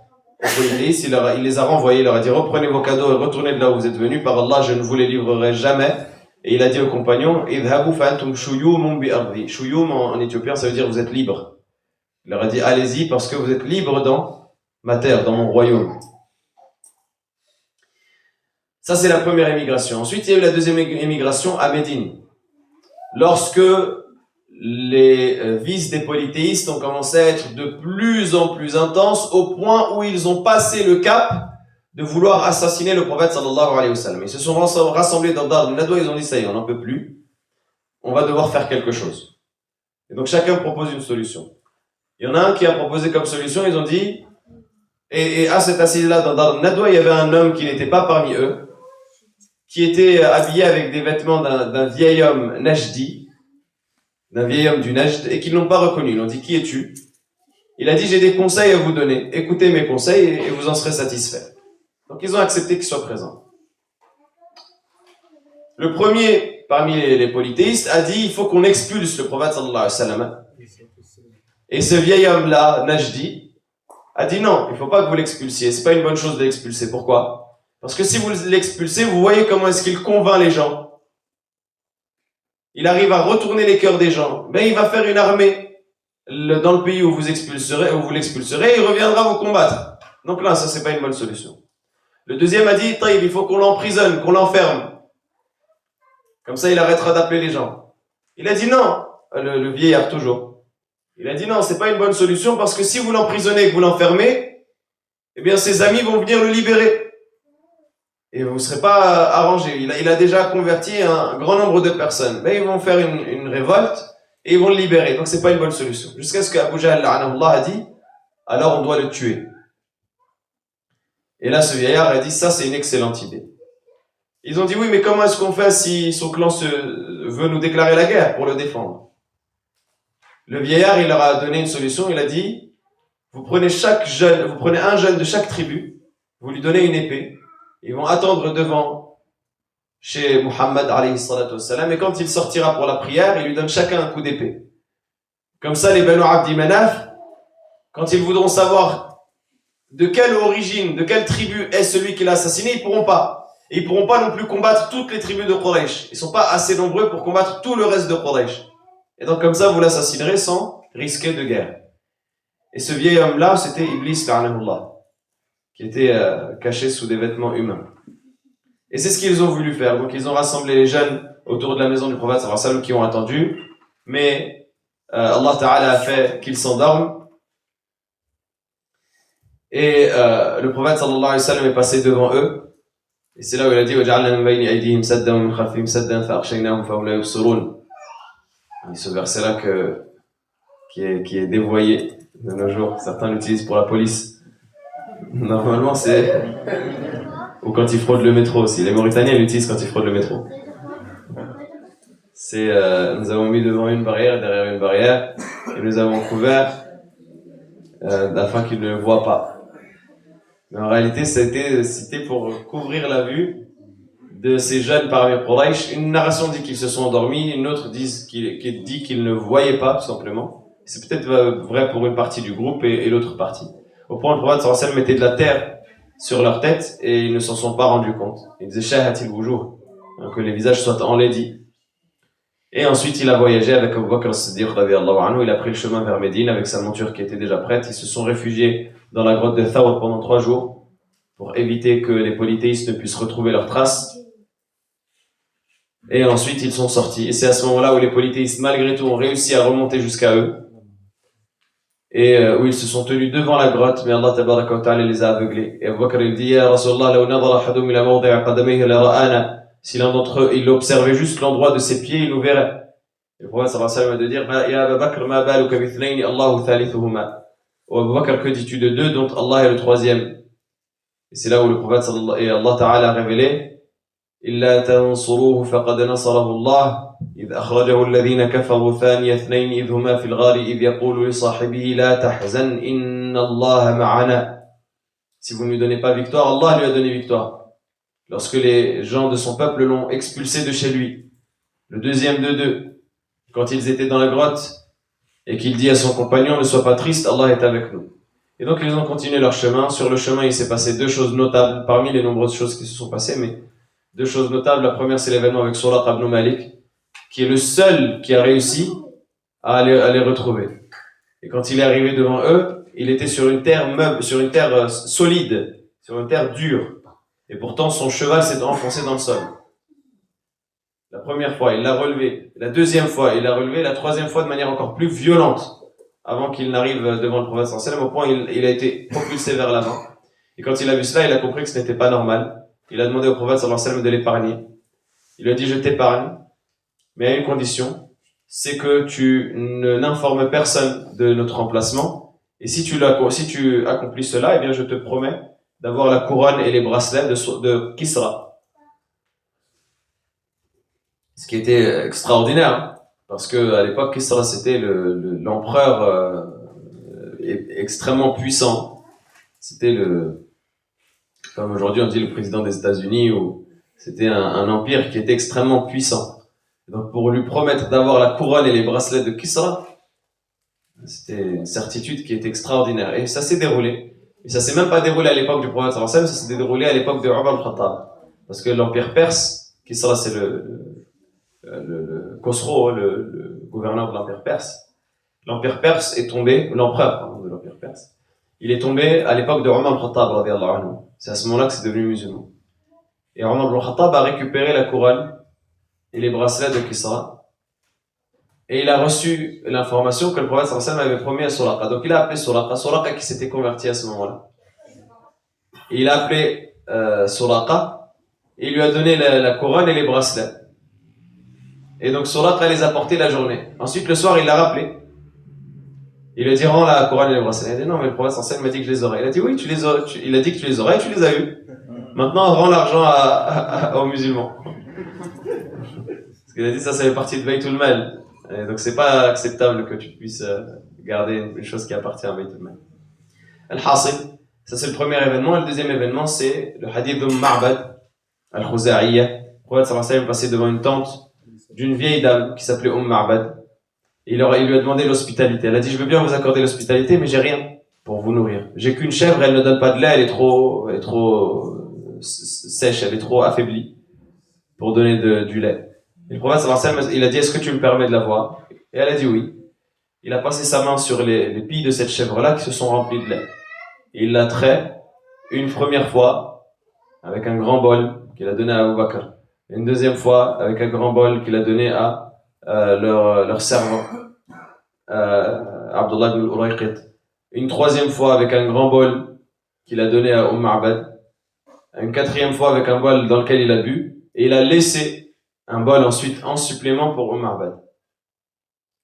aux polythéistes. Il les a renvoyés, il leur a dit reprenez vos cadeaux et retournez de là où vous êtes venus, par Allah je ne vous les livrerai jamais. Et il a dit aux compagnons idhabu fa antum shuyumun bi ardi. Shuyum en éthiopien ça veut dire vous êtes libres. Il leur a dit allez-y parce que vous êtes libres dans ma terre, dans mon royaume. Ça c'est la première émigration. Ensuite il y a eu la deuxième émigration à Médine. Lorsque les vices des polythéistes ont commencé à être de plus en plus intenses au point où ils ont passé le cap de vouloir assassiner le prophète sallallahu alayhi wa sallam. Ils se sont rassemblés dans Dar al-Nadwa, ils ont dit ça y est, on n'en peut plus, on va devoir faire quelque chose. Et donc chacun propose une solution. Il y en a un qui a proposé comme solution, ils ont dit, et à cette assise-là dans Dar al-Nadwa, il y avait un homme qui n'était pas parmi eux, qui était habillé avec des vêtements d'un vieil homme Najdi, d'un vieil homme du Najd, et qu'ils n'ont pas reconnu. Ils ont dit, qui es-tu? Il a dit, j'ai des conseils à vous donner. Écoutez mes conseils et vous en serez satisfaits. Donc ils ont accepté qu'il soit présent. Le premier parmi les polythéistes a dit, il faut qu'on expulse le prophète sallallahu alayhi wa sallam. Et ce vieil homme-là, Najdi, a dit non, il ne faut pas que vous l'expulsiez. C'est pas une bonne chose de l'expulser. Pourquoi? Parce que si vous l'expulsez, vous voyez comment est-ce qu'il convainc les gens. Il arrive à retourner les cœurs des gens. Mais il va faire une armée dans le pays où vous l'expulserez, et il reviendra vous combattre. Donc là, ça c'est pas une bonne solution. Le deuxième a dit, il faut qu'on l'emprisonne, qu'on l'enferme. Comme ça, il arrêtera d'appeler les gens. Il a dit non, le vieillard toujours. Il a dit non, c'est pas une bonne solution parce que si vous l'emprisonnez et que vous l'enfermez, eh bien ses amis vont venir le libérer. Et vous ne serez pas arrangé. Il a déjà converti un grand nombre de personnes. Mais ils vont faire une révolte et ils vont le libérer. Donc c'est pas une bonne solution. Jusqu'à ce qu'Abu Jahl a dit, alors on doit le tuer. Et là ce vieillard a dit, ça c'est une excellente idée. Ils ont dit, oui mais comment est-ce qu'on fait si son clan veut nous déclarer la guerre pour le défendre? Le vieillard il leur a donné une solution. Il a dit, vous prenez un jeune de chaque tribu, vous lui donnez une épée. Ils vont attendre devant chez Muhammad alayhi salatu wassalam, et quand il sortira pour la prière, ils lui donnent chacun un coup d'épée. Comme ça, les Banu Abdi Manaf, quand ils voudront savoir de quelle origine, de quelle tribu est celui qui l'a assassiné, ils pourront pas. Et ils pourront pas non plus combattre toutes les tribus de Quraysh. Ils sont pas assez nombreux pour combattre tout le reste de Quraysh. Et donc comme ça, vous l'assassinerez sans risquer de guerre. Et ce vieil homme-là, c'était Iblis, la'anahullah, qui était caché sous des vêtements humains. Et c'est ce qu'ils ont voulu faire. Donc ils ont rassemblé les jeunes autour de la maison du prophète sallallahu alayhi wa sallam qui ont attendu, mais Allah Ta'ala a fait qu'ils s'endorment. Et le prophète sallallahu alayhi wa sallam est passé devant eux. Et c'est là où il a dit وَجَعَلْنَا مِنْ بَيْنِ أَيْدِيهِمْ سَدًّا وَمِنْ خَلْفِهِمْ سَدًّا فَأَغْشَيْنَاهُمْ فَهُمْ لَا يُبْصِرُونَ. Ce verset-là qui est dévoyé de nos jours. Certains l'utilisent pour la police. Normalement, c'est... Ou quand ils fraudent le métro aussi. Les Mauritaniens l'utilisent quand ils fraudent le métro. C'est... nous avons mis devant une barrière et derrière une barrière. Et nous avons couvert afin qu'ils ne le voient pas. Mais en réalité, ça a été cité pour couvrir la vue de ces jeunes parmi Quraysh. Une narration dit qu'ils se sont endormis. Une autre dit qu'ils ne voyaient pas, tout simplement. C'est peut-être vrai pour une partie du groupe et l'autre partie. Au point où le prophète sallallahu alayhi wa sallam mettait de la terre sur leur tête et ils ne s'en sont pas rendus compte. Il disait shahatil wujuh, que les visages soient enlaidis. Et ensuite il a voyagé avec Abu Bakr as-Siddiq radiyallahu anhu. Il a pris le chemin vers Médine avec sa monture qui était déjà prête. Ils se sont réfugiés dans la grotte de Thawr pendant 3 jours pour éviter que les polythéistes ne puissent retrouver leurs traces. Et ensuite ils sont sortis. Et c'est à ce moment-là où les polythéistes malgré tout ont réussi à remonter jusqu'à eux. Et où ils se sont tenus devant la grotte, mais Allah tabaraka wa ta'ala les a aveuglés. Et Abu Bakr il dit, Ya Rasulallah, law nadara ahadum ila mawdi'a qadamayhi la ra'ana. Si l'un d'entre eux, il observait juste l'endroit de ses pieds, il nous verrait. Et le prophète sallallahu alayhi wa sallam a de dire, Ya Abu Bakr, ma baluka bithnayni, Allahu thalithuhuma. Ou Abu Bakr, que dis-tu de 2 dont Allah est le 3e? Et c'est là où le prophète et Allah ta'ala a révélé, إلا تنصروه فقد نصره الله إذ أخرجه الذين كفروا ثاني اثنين إذ هما في الغار إذ يقول لصاحبه لا تحزن إن الله معنا. Si vous ne lui donnez pas victoire, Allah lui a donné victoire. Lorsque les gens de son peuple l'ont expulsé de chez lui, le deuxième de deux, quand ils étaient dans la grotte, et qu'il dit à son compagnon, ne sois pas triste, Allah est avec nous. Et donc ils ont continué leur chemin. Sur le chemin, il s'est passé deux choses notables, parmi les nombreuses choses qui se sont passées, mais deux choses notables. La première, c'est l'événement avec Suraq ibn Malik, qui est le seul qui a réussi à les retrouver. Et quand il est arrivé devant eux, il était sur une terre solide, sur une terre dure. Et pourtant, son cheval s'est enfoncé dans le sol. La première fois, il l'a relevé. La deuxième fois, il l'a relevé. La troisième fois, de manière encore plus violente, avant qu'il n'arrive devant le prophète sallallahu alayhi wa sallam, au point où il a été propulsé vers l'avant. Et quand il a vu cela, il a compris que ce n'était pas normal. Il a demandé au prophète sallallahu alayhi wa sallam de l'épargner. Il lui a dit, je t'épargne, mais à une condition, c'est que tu n'informes personne de notre emplacement. Et si tu accomplis cela, eh bien, je te promets d'avoir la couronne et les bracelets de Kisra. Ce qui était extraordinaire, hein, parce que à l'époque, Kisra, c'était l'empereur extrêmement puissant. C'était comme aujourd'hui on dit, le président des États-Unis, ou c'était un empire qui était extrêmement puissant. Donc pour lui promettre d'avoir la couronne et les bracelets de Kisra, c'était une certitude qui était extraordinaire. Et ça s'est déroulé. Et ça s'est même pas déroulé à l'époque du prophète sallallahu alayhi wa sallam, ça s'est déroulé à l'époque de Omar al-Khattab. Parce que l'empire perse, Kisra c'est le Khosrow, le gouverneur de l'empire perse. L'empire perse est tombé, l'empereur de l'empire perse, il est tombé à l'époque de Omar al-Khattab radiyallahu anhu. C'est à ce moment-là que c'est devenu musulman. Et Omar al-Khattab a récupéré la couronne et les bracelets de Kisra. Et il a reçu l'information que le prophète sallallahu alayhi wa sallam avait promis à Suraqa. Donc il a appelé Suraqa qui s'était converti à ce moment-là. Et il a appelé Suraqa et il lui a donné la couronne et les bracelets. Et donc Suraqa les a portés la journée. Ensuite le soir il l'a rappelé. Il lui a dit rends la couronne et les bracelets. Il a dit non mais le prophète sallallahu alayhi wa sallam m'a dit que je les aurais. Il a dit oui il a dit que tu les aurais et tu les as eu. Maintenant rends l'argent aux musulmans. Parce qu'il a dit ça fait partie de Baytul Mal. Et donc c'est pas acceptable que tu puisses garder une chose qui appartient à Baytul Mal. Al-Hasil, ça c'est le premier événement. Et le deuxième événement c'est le hadith de Ma'bad al-Khuza'iyya. Le prophète sallallahu alayhi wa sallam est passé devant une tente d'une vieille dame qui s'appelait Ma'bad. Et il lui a demandé l'hospitalité. Elle a dit je veux bien vous accorder l'hospitalité mais j'ai rien pour vous nourrir. J'ai qu'une chèvre, elle ne donne pas de lait, elle est trop sèche, elle est trop affaiblie pour donner du lait. Et le prophète sallallahu alayhi wa sallam, il a dit est-ce que tu me permets de la voir? Et elle a dit oui. Il a passé sa main sur les pilles de cette chèvre-là qui se sont remplies de lait. Et il l'a trait une première fois avec un grand bol qu'il a donné à Abu Bakr. Et une deuxième fois avec un grand bol qu'il a donné à leur servant, Abdullah ibn Urayqit. Une troisième fois avec un grand bol qu'il a donné à Ma'bad. Une quatrième fois avec un bol dans lequel il a bu. Et il a laissé un bol ensuite en supplément pour Ma'bad.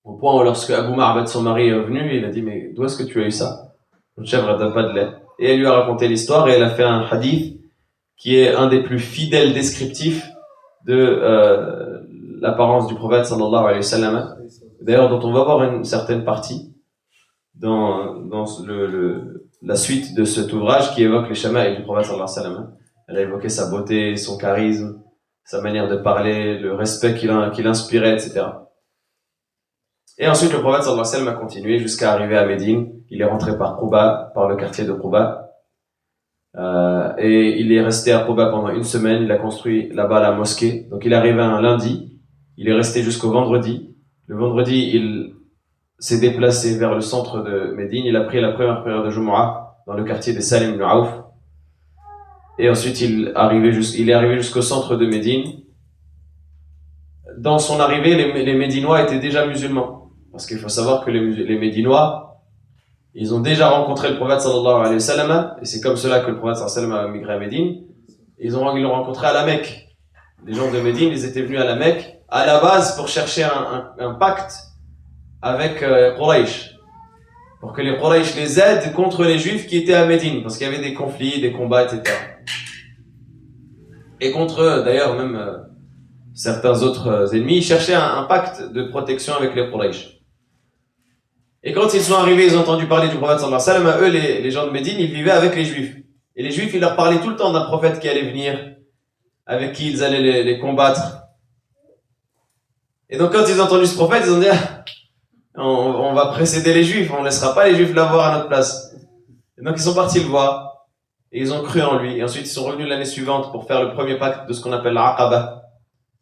Au point où lorsque Abu Ma'bad, son mari, est venu, il a dit mais d'où est-ce que tu as eu ça? Une chèvre ne donne pas de lait. Et elle lui a raconté l'histoire et elle a fait un hadith qui est un des plus fidèles descriptifs de l'apparence du prophète sallallahu alayhi wa sallam. D'ailleurs dont on va voir une certaine partie dans la suite de cet ouvrage qui évoque les shama'il du prophète sallallahu alayhi wa sallam. Elle a évoqué sa beauté, son charisme, sa manière de parler, le respect qu'il inspirait, etc. Et ensuite, le prophète sallallahu alayhi wa sallam a continué jusqu'à arriver à Médine. Il est rentré par Quba, par le quartier de Quba. Et il est resté à Quba pendant une semaine. Il a construit là-bas la mosquée. Donc il est arrivé un lundi. Il est resté jusqu'au vendredi. Le vendredi, il s'est déplacé vers le centre de Médine. Il a pris la première prière de Jumu'ah dans le quartier des Salim ibn Auf. Et ensuite, il est arrivé jusqu'au centre de Médine. Dans son arrivée, les Médinois étaient déjà musulmans. Parce qu'il faut savoir que les Médinois, ils ont déjà rencontré le prophète sallallahu alayhi wa sallam, et c'est comme cela que le prophète sallallahu alayhi wa sallam a migré à Médine. Ils l'ont rencontré à la Mecque. Les gens de Médine, ils étaient venus à la Mecque, à la base pour chercher un pacte avec Quraysh. Pour que les Quraysh les aident contre les Juifs qui étaient à Médine, parce qu'il y avait des conflits, des combats, etc. Et contre eux, d'ailleurs, même certains autres ennemis, ils cherchaient un pacte de protection avec les Quraysh. Et quand ils sont arrivés, ils ont entendu parler du prophète sallallahu alayhi wa sallam, eux, les gens de Médine, ils vivaient avec les Juifs. Et les Juifs, ils leur parlaient tout le temps d'un prophète qui allait venir, avec qui ils allaient les combattre. Et donc quand ils ont entendu ce prophète, ils ont dit on va précéder les Juifs, on ne laissera pas les Juifs l'avoir à notre place. Et donc ils sont partis le voir, et ils ont cru en lui. Et ensuite ils sont revenus l'année suivante pour faire le premier pacte de ce qu'on appelle l'Aqaba,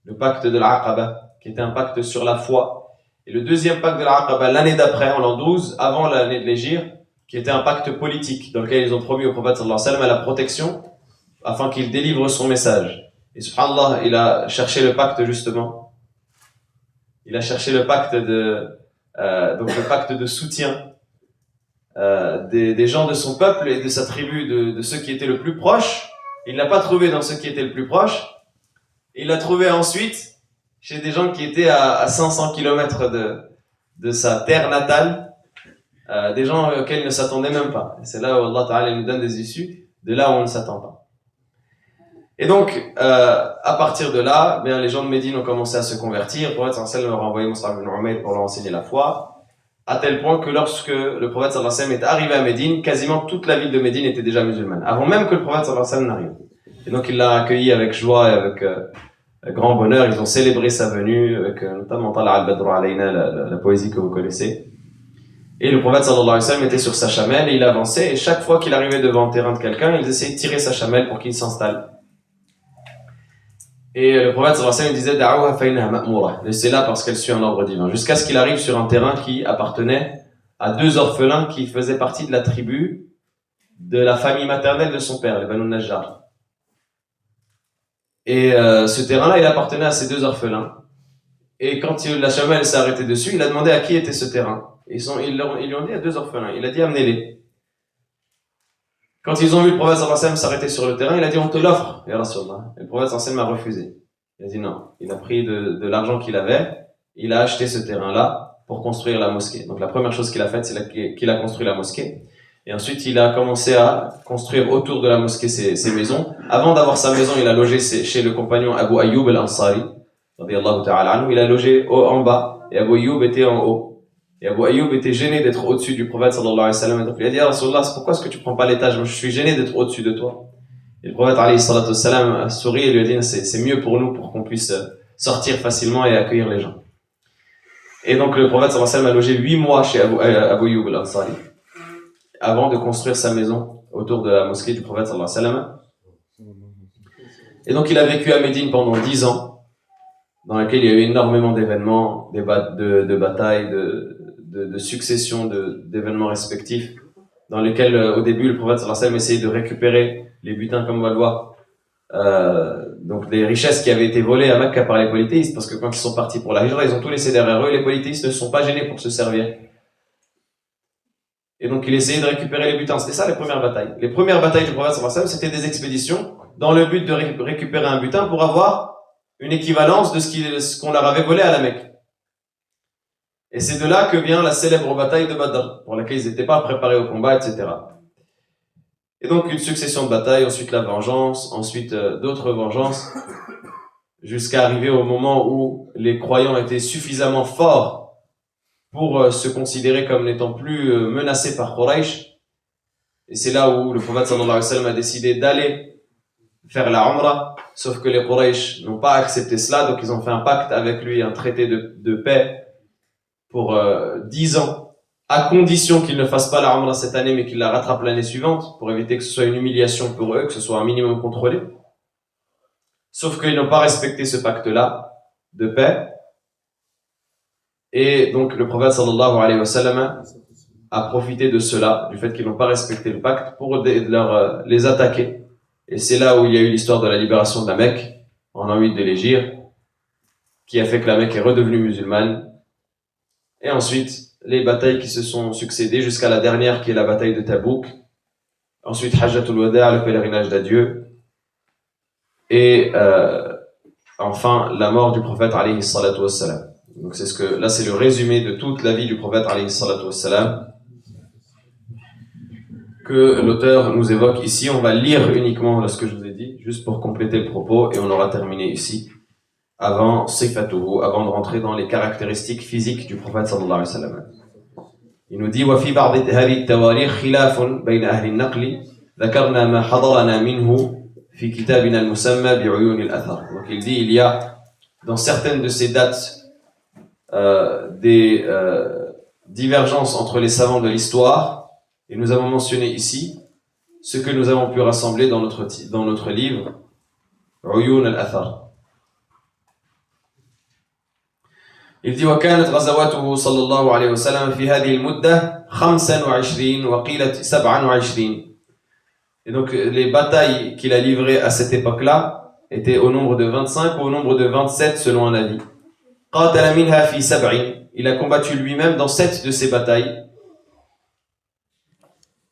le pacte de l'Aqaba, qui était un pacte sur la foi. Et le deuxième pacte de l'Aqaba, l'année d'après, en l'an 12, avant l'année de l'Hégire, qui était un pacte politique, dans lequel ils ont promis au prophète sallallahu alayhi wa sallam la protection, afin qu'il délivre son message. Et subhanallah, il a cherché le pacte justement. Il a cherché le pacte donc le pacte de soutien des gens de son peuple et de sa tribu, de ceux qui étaient le plus proches. Il l'a pas trouvé dans ceux qui étaient le plus proches. Il l'a trouvé ensuite chez des gens qui étaient à 500 km de sa terre natale, des gens auxquels il ne s'attendait même pas. Et c'est là où Allah Ta'ala nous donne des issues, de là où on ne s'attend pas. Et donc, à partir de là, bien, les gens de Médine ont commencé à se convertir. Le prophète sallallahu alayhi wa sallam leur a envoyé Mus'ab ibn Umayr pour leur enseigner la foi, à tel point que lorsque le prophète sallallahu alayhi wa sallam est arrivé à Médine, quasiment toute la ville de Médine était déjà musulmane, avant même que le prophète sallallahu alayhi wa sallam n'arrive. Et donc, il l'a accueilli avec joie et avec grand bonheur. Ils ont célébré sa venue avec notamment Tala al-Badru alayna, la poésie que vous connaissez. Et le prophète sallallahu alayhi wa sallam était sur sa chamelle et il avançait, et chaque fois qu'il arrivait devant le terrain de quelqu'un, il essayait de tirer sa chamelle pour qu'il s'installe. Et le prophète sallallahu alayhi wa sallam disait Da'uha fa innaha ma'moura, laissez-la parce qu'elle suit un ordre divin, jusqu'à ce qu'il arrive sur un terrain qui appartenait à deux orphelins qui faisaient partie de la tribu de la famille maternelle de son père, les Banu Najjar. Et ce terrain-là, il appartenait à ces deux orphelins. Et quand la chamelle s'est arrêtée dessus, il a demandé à qui était ce terrain. Ils lui ont dit à deux orphelins. Il a dit amenez-les. Quand ils ont vu le prophète sallallahu alayhi wa sallam s'arrêter sur le terrain, il a dit on te l'offre, ya Rasulullah. Et le prophète sallallahu alayhi wa sallam a refusé. Il a dit non. Il a pris de l'argent qu'il avait, il a acheté ce terrain-là pour construire la mosquée. Donc la première chose qu'il a faite, c'est qu'il a construit la mosquée. Et ensuite, il a commencé à construire autour de la mosquée ses maisons. Avant d'avoir sa maison, il a logé chez le compagnon Abu Ayyub al-Ansari, radiyallahu ta'ala anhu. Il a logé en bas, et Abu Ayyub était en haut. Et Abu Ayyub était gêné d'être au-dessus du prophète sallallahu alayhi wa sallam. Donc il a dit, ah Rasulullah, pourquoi est-ce que tu prends pas l'étage? Moi, je suis gêné d'être au-dessus de toi. Et le prophète alayhi salatu wassalam a souri et lui a dit, c'est mieux pour nous, pour qu'on puisse sortir facilement et accueillir les gens. Et donc le prophète sallallahu alayhi wa sallam a logé 8 mois chez Abu Ayyub al-Ansari, avant de construire sa maison autour de la mosquée du prophète sallallahu alayhi wa sallam. Et donc il a vécu à Médine pendant 10 ans, dans lequel il y a eu énormément d'événements, de batailles, de succession d'événements respectifs, dans lesquels au début le prophète sallallahu alayhi wa sallam essayait de récupérer les butins, comme on va le voir, donc des richesses qui avaient été volées à Mecca par les polythéistes, parce que quand ils sont partis pour la hijra, ils ont tout laissé derrière eux, et les polythéistes ne se sont pas gênés pour se servir. Et donc il essayait de récupérer les butins. C'était ça les premières batailles. Les premières batailles du prophète sallallahu alayhi wa sallam, c'était des expéditions dans le but de récupérer un butin pour avoir une équivalence de ce qu'on leur avait volé à la Mecque. Et c'est de là que vient la célèbre bataille de Badr, pour laquelle ils n'étaient pas préparés au combat, etc. Et donc une succession de batailles, ensuite la vengeance, ensuite d'autres vengeances, jusqu'à arriver au moment où les croyants étaient suffisamment forts pour se considérer comme n'étant plus menacés par Quraysh. Et c'est là où le prophète sallallahu alayhi wa sallam a décidé d'aller faire la Umrah, sauf que les Quraysh n'ont pas accepté cela, donc ils ont fait un pacte avec lui, un traité de paix pour 10 ans, à condition qu'ils ne fassent pas la Umrah cette année, mais qu'ils la rattrapent l'année suivante, pour éviter que ce soit une humiliation pour eux, que ce soit un minimum contrôlé. Sauf qu'ils n'ont pas respecté ce pacte-là de paix. Et donc le prophète sallallahu alayhi wa sallam a profité de cela, du fait qu'ils n'ont pas respecté le pacte, pour les attaquer. Et c'est là où il y a eu l'histoire de la libération de la Mecque, en l'an 8 de l'Hégire, qui a fait que la Mecque est redevenue musulmane. Et ensuite, les batailles qui se sont succédées jusqu'à la dernière, qui est la bataille de Tabouk. Ensuite, Hajjatul Wada', le pèlerinage d'adieu. Et enfin, la mort du prophète alayhi salatu wassalam. Donc là c'est le résumé de toute la vie du prophète alayhi salatu wassalam que l'auteur nous évoque ici. On va lire uniquement ce que je vous ai dit, juste pour compléter le propos, et on aura terminé ici, avant sifatuhu, avant de rentrer dans les caractéristiques physiques du prophète sallallahu alayhi wa sallam. Il nous dit وفي بعض هذه التواريخ خلاف بين أهل النقل ذكرنا ما حضرنا منه في كتابنا المسمى بعيون الأثر. Donc il dit, il y a dans certaines de ces dates des divergences entre les savants de l'histoire, et nous avons mentionné ici ce que nous avons pu rassembler dans notre livre Uyun al-Athar. Il dit وكانت غزواته صلى الله عليه وسلم في هذه المدة 25 وقيل 27. Et donc les batailles qu'il a livrées à cette époque-là étaient au nombre de 25 ou au nombre de 27 selon un avis. قاتل منها في 7. Il a combattu lui-même dans 7 de ces batailles.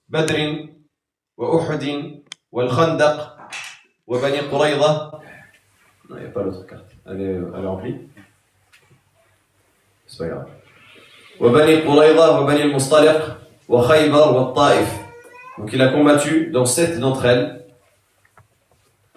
بدر وأحد والخندق وبني قريظة. Non, il n'y a pas l'autre carte. Elle est remplie. C'est pas grave. وبني قريظة وبني المصطلق وخيبر والطائف. Donc il a combattu dans 7 d'entre elles.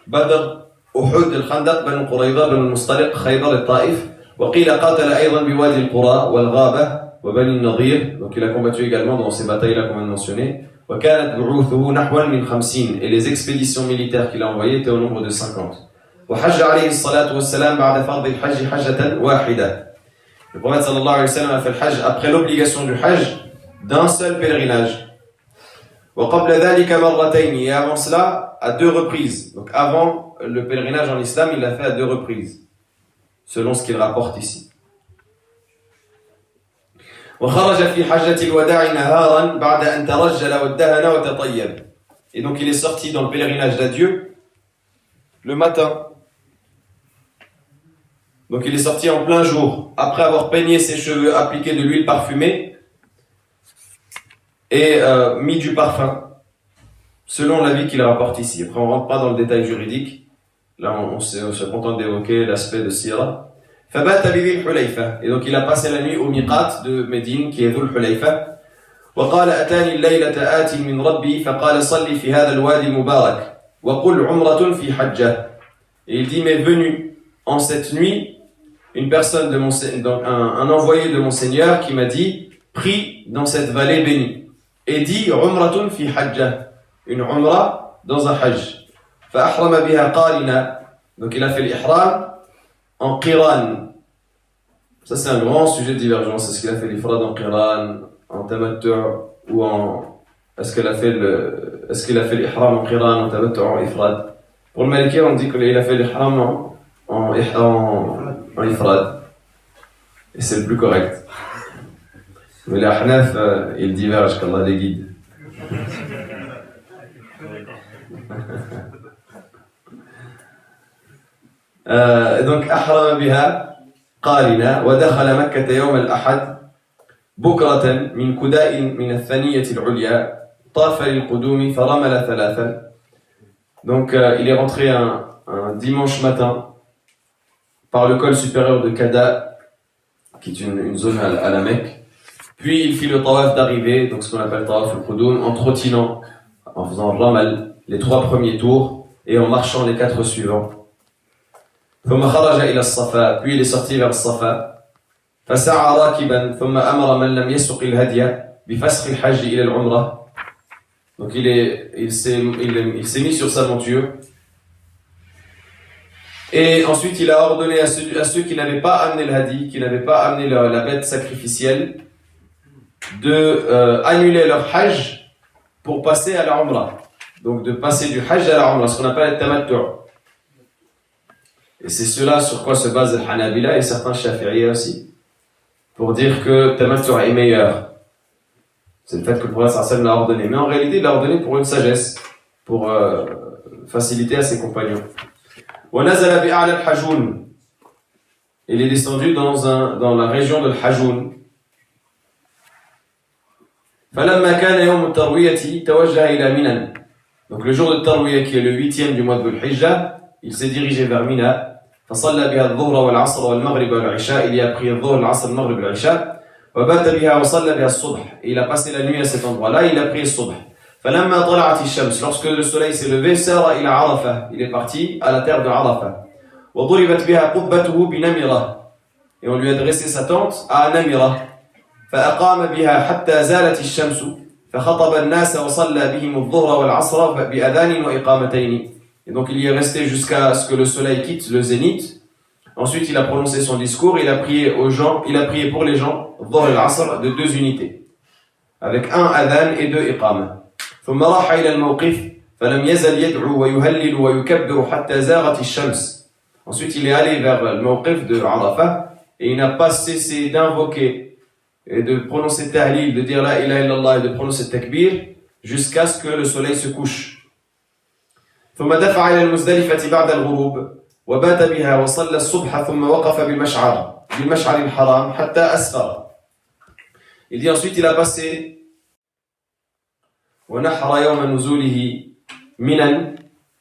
بدر أحد الخندق بني قريظة بني المصطلق خيبر الطائف. وقيل قاتل أيضا بوادي القرى والغابة وبني النضير. Donc il a combattu également dans ces batailles-là qu'on a mentionnées. وكانت بعوثه نحو من 50. Et les expéditions militaires qu'il a envoyées étaient au nombre de 50. وحج عليه الصلاة والسلام بعد فرض الحج حجة واحدة. Le prophète sallallahu alayhi wa sallam a fait le hajj après l'obligation du hajj d'un seul pèlerinage. وقبل ذلك مرتين. Et avant cela, à 2 reprises. Donc avant le pèlerinage en islam, il l'a fait à 2 reprises. Selon ce qu'il rapporte ici. وخرج في حجة الوداع نهارا بعد أن ترجل وادهن وتطيب. Et donc il est sorti dans le pèlerinage d'adieu le matin. Donc il est sorti en plein jour, après avoir peigné ses cheveux, appliqué de l'huile parfumée et mis du parfum, selon l'avis qu'il rapporte ici. Après on ne rentre pas dans le détail juridique, là on se contente d'évoquer l'aspect de Sira. فبات بذي الحليفة. Et donc il a passé la nuit au miqat de Médine qui est ذو الحليفة. وقال أتاني الليلة آت من ربي فقال صلي في هذا الوادي المبارك وقل عمرة في حجة. Et il dit m'est venu en cette nuit une personne de un envoyé de mon Seigneur qui m'a dit prie dans cette vallée bénie et dit umratun fi hajja, une umra dans un hajj. Fa ahrama biha qarina. Donc il a fait l'ihram en qiran. Ça c'est un grand sujet de divergence. Est-ce qu'il a fait l'ifrad en qiran, en tamattu' ou en est-ce qu'il a fait l'ihram en qiran, en tamattu' ou en ifrad? Pour le Maliki on dit qu'il a fait l'ihram en ifrad. Et c'est le plus correct. Mais les Ahnaf, ils divergent, qu'Allah les guide. Donc, أحرم بها قارنا ودخل مكة يوم الأحد بكرة من كداء من الثنية العليا طاف للقدوم فرمل 3. Donc, il est rentré un dimanche matin par le col supérieur de Kada, qui est une zone à la Mecque. Puis il fit le tawaf d'arrivée, donc ce qu'on appelle tawaf al-Qudum, en trottinant, en faisant ramal les 3 premiers tours et en marchant les 4 suivants. ثم خرج إلى الصفا. Puis il est sorti vers le Safa. فسعى راكبا ثم أمر من لم يسق الهدي بفسخ الحج إلى العمرة. Donc il s'est mis sur sa monture. Et ensuite, il a ordonné à ceux qui n'avaient pas amené le hadi, qui n'avaient pas amené la bête sacrificielle, de annuler leur hajj pour passer à la umrah. Donc de passer du hajj à la umrah, ce qu'on appelle le tamattu'. Et c'est cela sur quoi se base le Hanabila et certains Shafi'iyya aussi, pour dire que tamattu' est meilleur. C'est le fait que le prophète sallallahu alayhi wa sallam l'a ordonné. Mais en réalité, il l'a ordonné pour une sagesse, pour faciliter à ses compagnons. ونزل بأعلى الحجون. Il est descendu dans la région de l'Hajoun. فلما كان يوم التروية توجه إلى منى. Donc le jour de Tarwiyah qui est le 8e du mois de Dhul-Hijjah, il s'est dirigé vers Mina. فصلى بها الظهر والعصر والمغرب والعشاء. Il y a pris الظهر العصر المغرب والعشاء. وبات بها وصلى بها الصبح. Il a passé la nuit à cet endroit-là, il a pris le subh. فلما طلعت الشمس. Lorsque le soleil s'est levé, سار إلى عرفة. Il est parti à la terre de Arafah. وضربت بها قبته بنمرة. Et on lui a dressé sa tente à Namira. فأقام بها حتى زالت الشمس. فخطب الناس وصلى بهم الظهر والعصر بأذان وإقامتين. Et donc il y est resté jusqu'à ce que le soleil quitte le zénith. Ensuite il a prononcé son discours, il a prié pour les gens, Dhuhr al-Asr, de 2 unités, avec un adhan et 2 iqam. ثم راح إلى الموقف فلم يزل يدعو ويهلل ويكبر حتى زاغت الشمس. Ensuite il est allé vers le mawqif de Arafah et il n'a pas cessé d'invoquer et de prononcer tahlil, de dire la ilaha illallah et de prononcer takbir jusqu'à ce que le soleil se couche. ثم دفع إلى المزدلفة بعد الغروب وبات بها وصلى الصبح ثم وقف بالمشعر الحرام حتى أسفر. Il dit ensuite il a passé ونحر يوم نزوله منا,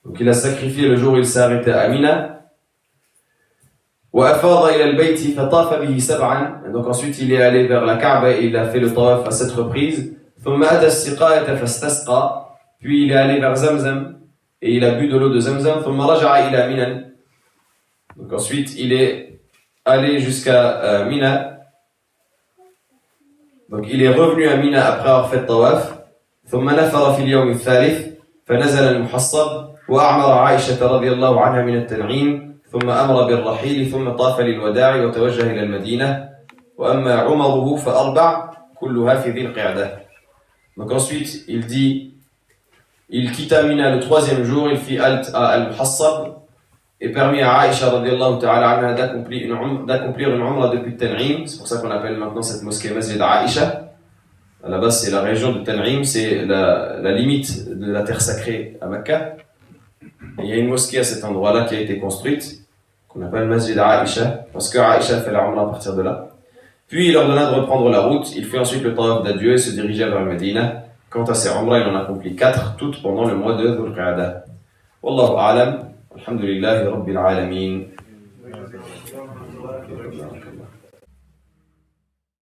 donc il a sacrifié le jour où il s'est arrêté à Mina. وأفاض إلى البيت فطاف به 7, donc ensuite il est allé vers la Kaaba et il a fait le tawaf à 7 reprises. ثم أتى السقاية فاستسقى, puis il est allé vers Zamzam et il a bu de l'eau de Zamzam. ثم رجع إلى منا, donc ensuite il est allé jusqu'à Mina, donc il est revenu à Mina après avoir fait le tawaf. ثم نفر في اليوم الثالث فنزل المحصب وأعمر عائشة رضي الله عنها من التنعيم ثم أمر بالرحيل ثم طاف للوداع وتوجه إلى المدينة وأما عمره فأربع كلها في ذي القعدة. Donc ensuite il quitta Mina le 3e jour, il fit halte à Al-Muhassab et permit à Aïcha radiallahu ta'ala anha d'accomplir une umrah depuis Tan'im. C'est pour ça qu'on appelle maintenant cette mosquée Masjid Aïcha. À la base, c'est la région de Tan'im, c'est la limite de la terre sacrée à Mecca. Et il y a une mosquée à cet endroit-là qui a été construite, qu'on appelle Masjid Aïcha, parce que Aïcha fait la umrah à partir de là. Puis il ordonna de reprendre la route, il fait ensuite le tawaf d'adieu et se dirigea vers Medina. Quant à ses umrahs, il en accomplit 4, toutes pendant le mois de Dhul Qa'dah. Wallahu a'lam, alhamdulillahi rabbil alamin.